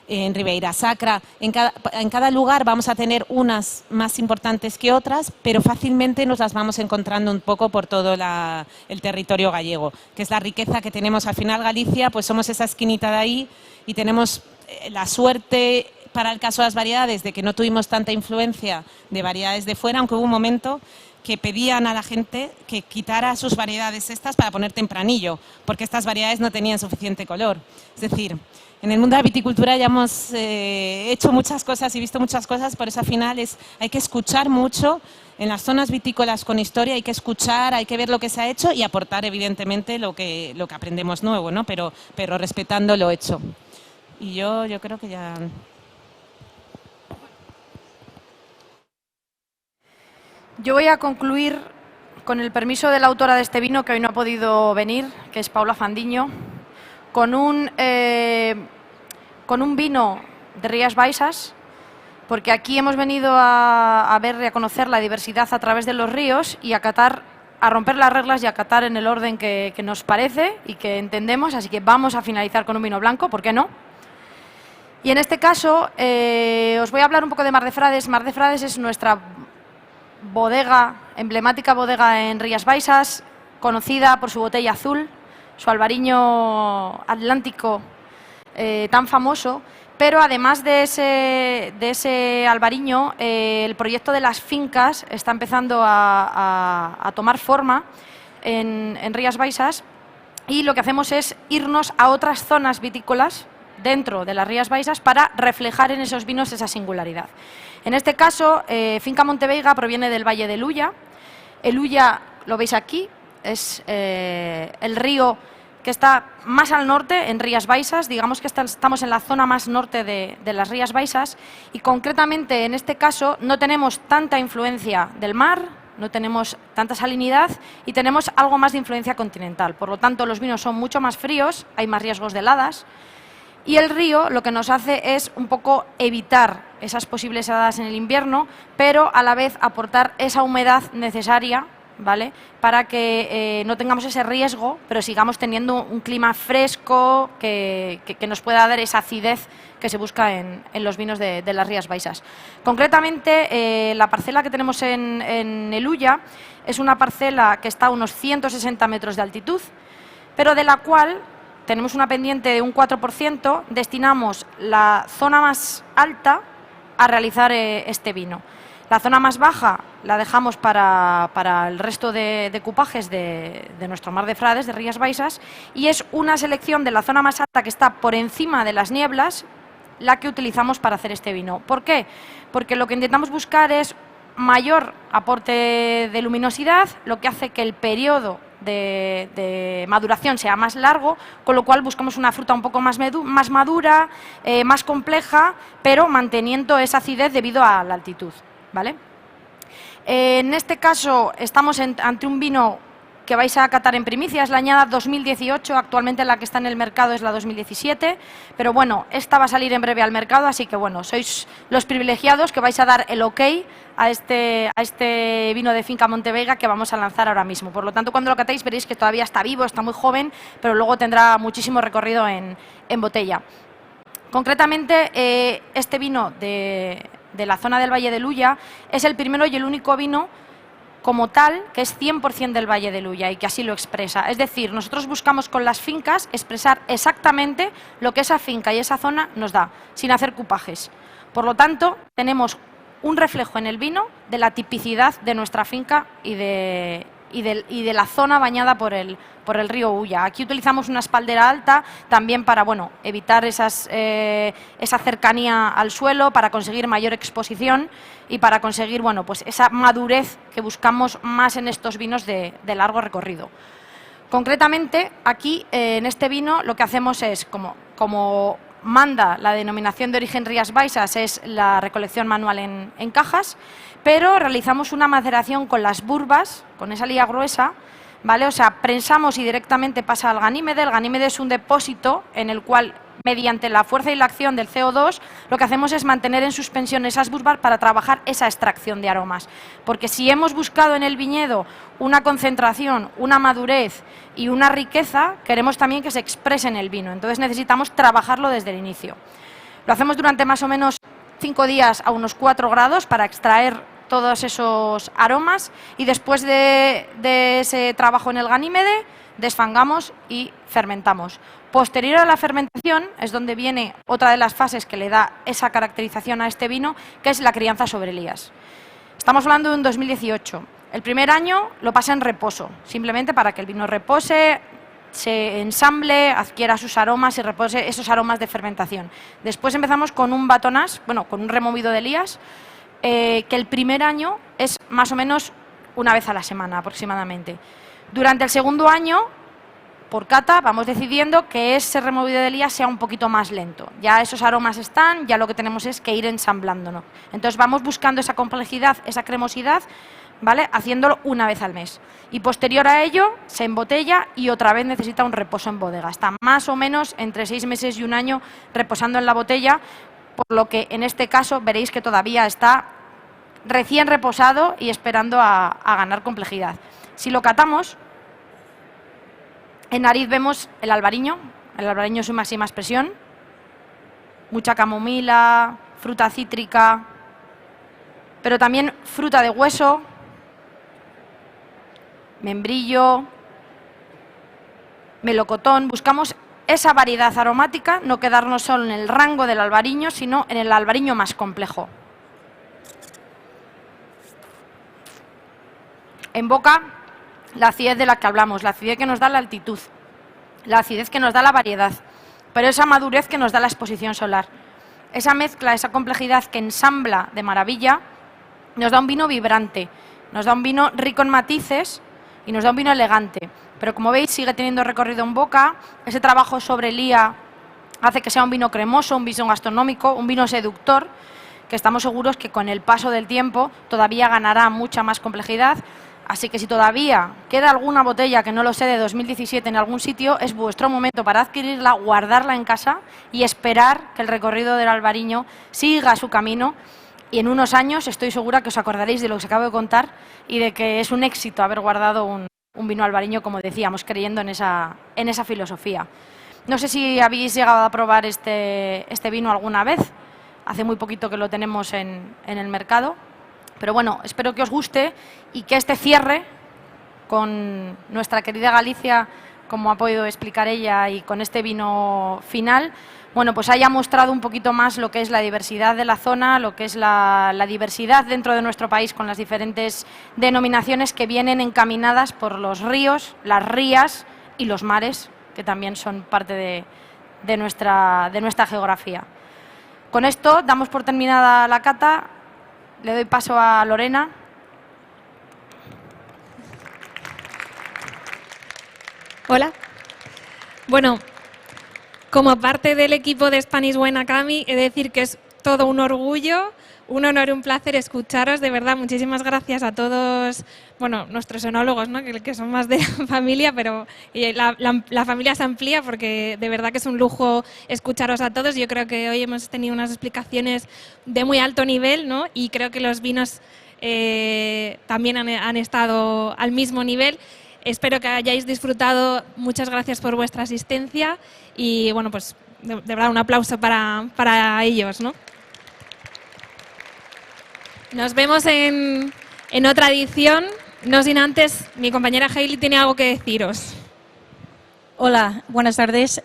F: Ribeira Sacra. En cada lugar vamos a tener unas más importantes que otras, pero fácilmente nos las vamos encontrando un poco por todo el territorio gallego, que es la riqueza que tenemos. Al final Galicia, pues somos esa esquinita de ahí y tenemos la suerte, para el caso de las variedades, de que no tuvimos tanta influencia de variedades de fuera, aunque hubo un momento que pedían a la gente que quitara sus variedades estas para poner tempranillo, porque estas variedades no tenían suficiente color. Es decir, en el mundo de la viticultura ya hemos hecho muchas cosas y visto muchas cosas, por eso al final hay que escuchar mucho. En las zonas vitícolas con historia hay que escuchar, hay que ver lo que se ha hecho y aportar evidentemente lo que aprendemos nuevo, ¿no? Pero respetando lo hecho. Y yo creo que ya...
D: Yo voy a concluir con el permiso de la autora de este vino, que hoy no ha podido venir, que es Paula Fandiño, con un vino de Rías Baixas, porque aquí hemos venido a ver y a conocer la diversidad a través de los ríos y a romper las reglas y a catar en el orden que nos parece y que entendemos, así que vamos a finalizar con un vino blanco, ¿por qué no? Y en este caso os voy a hablar un poco de Mar de Frades. Mar de Frades es nuestra bodega, emblemática bodega en Rías Baixas, conocida por su botella azul, su albariño atlántico tan famoso, pero además de ese albariño, el proyecto de las fincas está empezando a tomar forma en Rías Baixas y lo que hacemos es irnos a otras zonas vitícolas dentro de las Rías Baixas para reflejar en esos vinos esa singularidad. En este caso, Finca Monteveiga proviene del Valle del Ulla. El Ulla, lo veis aquí, es el río que está más al norte, en Rías Baixas. Digamos que estamos en la zona más norte de las Rías Baixas y concretamente en este caso no tenemos tanta influencia del mar, no tenemos tanta salinidad y tenemos algo más de influencia continental. Por lo tanto, los vinos son mucho más fríos, hay más riesgos de heladas. Y el río lo que nos hace es un poco evitar esas posibles heladas en el invierno, pero a la vez aportar esa humedad necesaria, ¿vale?, para que no tengamos ese riesgo, pero sigamos teniendo un clima fresco que nos pueda dar esa acidez que se busca en los vinos de las Rías Baixas. Concretamente, la parcela que tenemos en el Ulla es una parcela que está a unos 160 metros de altitud, pero de la cual tenemos una pendiente de un 4%, destinamos la zona más alta a realizar este vino. La zona más baja la dejamos para el resto de cupajes de nuestro Mar de Frades, de Rías Baixas, y es una selección de la zona más alta que está por encima de las nieblas la que utilizamos para hacer este vino. ¿Por qué? Porque lo que intentamos buscar es mayor aporte de luminosidad, lo que hace que el periodo de maduración sea más largo, con lo cual buscamos una fruta un poco más madura, más compleja, pero manteniendo esa acidez debido a la altitud, ¿vale? En este caso estamos ante un vino que vais a catar en primicia, es la añada 2018, actualmente la que está en el mercado es la 2017, pero bueno, esta va a salir en breve al mercado, así que bueno, sois los privilegiados que vais a dar el ok a este vino de Finca Monteveiga que vamos a lanzar ahora mismo. Por lo tanto, cuando lo catéis veréis que todavía está vivo, está muy joven, pero luego tendrá muchísimo recorrido en botella. Concretamente, este vino de la zona del Valle del Ulla es el primero y el único vino como tal, que es 100% del Valle del Ulla y que así lo expresa. Es decir, nosotros buscamos con las fincas expresar exactamente lo que esa finca y esa zona nos da, sin hacer cupajes. Por lo tanto, tenemos un reflejo en el vino de la tipicidad de nuestra finca y de la zona bañada por el río Ulla. Aquí utilizamos una espaldera alta también para evitar esa cercanía al suelo, para conseguir mayor exposición y para conseguir pues esa madurez que buscamos más en estos vinos de largo recorrido. Concretamente, aquí en este vino lo que hacemos es, como manda la denominación de origen Rías Baixas, es la recolección manual en cajas, pero realizamos una maceración con las burbas, con esa lía gruesa, ¿vale? O sea, prensamos y directamente pasa al ganímede. El ganímede es un depósito en el cual, mediante la fuerza y la acción del CO2, lo que hacemos es mantener en suspensión esas burbas para trabajar esa extracción de aromas. Porque si hemos buscado en el viñedo una concentración, una madurez y una riqueza, queremos también que se exprese en el vino. Entonces necesitamos trabajarlo desde el inicio. Lo hacemos durante más o menos 5 días a unos 4 grados para extraer todos esos aromas y después de ese trabajo en el ganímede desfangamos y fermentamos. Posterior a la fermentación es donde viene otra de las fases que le da esa caracterización a este vino, que es la crianza sobre lías. Estamos hablando de un 2018. El primer año lo pasa en reposo, simplemente para que el vino repose, se ensamble, adquiera sus aromas y repose esos aromas de fermentación. Después empezamos con un batonage, con un removido de lías, que el primer año es más o menos una vez a la semana aproximadamente. Durante el segundo año, por cata, vamos decidiendo que ese removido de lías sea un poquito más lento. Ya esos aromas están, ya lo que tenemos es que ir ensamblándonos. Entonces vamos buscando esa complejidad, esa cremosidad, ¿vale?, haciéndolo una vez al mes. Y posterior a ello se embotella y otra vez necesita un reposo en bodega. Está más o menos entre 6 meses y un año reposando en la botella, por lo que en este caso veréis que todavía está recién reposado y esperando a ganar complejidad. Si lo catamos, en nariz vemos el albariño en su máxima expresión, mucha camomila, fruta cítrica, pero también fruta de hueso, membrillo, melocotón. Buscamos esa variedad aromática, no quedarnos solo en el rango del albariño, sino en el albariño más complejo. En boca, la acidez de la que hablamos, la acidez que nos da la altitud, la acidez que nos da la variedad, pero esa madurez que nos da la exposición solar. Esa mezcla, esa complejidad que ensambla de maravilla, nos da un vino vibrante, nos da un vino rico en matices y nos da un vino elegante. Pero como veis, sigue teniendo recorrido en boca. Ese trabajo sobre lía hace que sea un vino cremoso, un vino gastronómico, un vino seductor, que estamos seguros que con el paso del tiempo todavía ganará mucha más complejidad. Así que si todavía queda alguna botella, que no lo sé, de 2017 en algún sitio, es vuestro momento para adquirirla, guardarla en casa y esperar que el recorrido del Albariño siga su camino. Y en unos años estoy segura que os acordaréis de lo que os acabo de contar y de que es un éxito haber guardado un vino albariño, como decíamos, creyendo en esa filosofía. No sé si habéis llegado a probar este vino alguna vez. Hace muy poquito que lo tenemos en el mercado. Pero bueno, espero que os guste y que este cierre con nuestra querida Galicia, como ha podido explicar ella, y con este vino final, bueno, pues haya mostrado un poquito más lo que es la diversidad de la zona, lo que es la diversidad dentro de nuestro país con las diferentes denominaciones que vienen encaminadas por los ríos, las rías y los mares, que también son parte de nuestra geografía. Con esto damos por terminada la cata. Le doy paso a Lorena.
B: Hola. Bueno, como parte del equipo de Spanish Wine Academy, he de decir que es todo un orgullo, un honor y un placer escucharos. De verdad, muchísimas gracias a todos, bueno, nuestros enólogos, ¿no? que son más de la familia, pero la familia se amplía porque de verdad que es un lujo escucharos a todos. Yo creo que hoy hemos tenido unas explicaciones de muy alto nivel, ¿no? Y creo que los vinos también han estado al mismo nivel. Espero que hayáis disfrutado. Muchas gracias por vuestra asistencia y, bueno, pues de verdad un aplauso para ellos, ¿no? Nos vemos en otra edición. No sin antes, mi compañera Hailey tiene algo que deciros.
G: Hola, buenas tardes.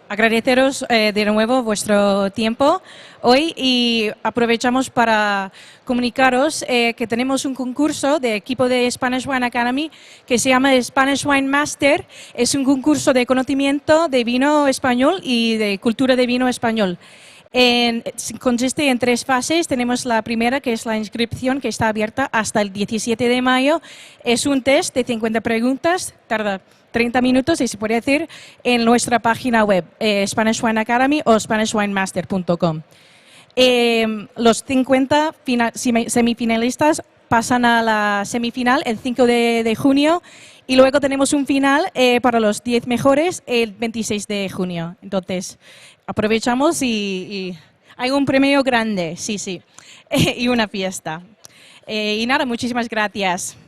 G: Agradeceros de nuevo vuestro tiempo hoy y aprovechamos para comunicaros que tenemos un concurso de equipo de Spanish Wine Academy que se llama Spanish Wine Master. Es un concurso de conocimiento de vino español y de cultura de vino español. Consiste en 3 fases. Tenemos la primera, que es la inscripción, que está abierta hasta el 17 de mayo. Es un test de 50 preguntas, tarda 30 minutos y se puede hacer en nuestra página web, Spanish Wine Academy o SpanishWineMaster.com. Los 50 semifinalistas pasan a la semifinal el 5 de junio y luego tenemos un final para los 10 mejores el 26 de junio. Entonces, aprovechamos y hay un premio grande, sí, y una fiesta. Y nada, muchísimas gracias.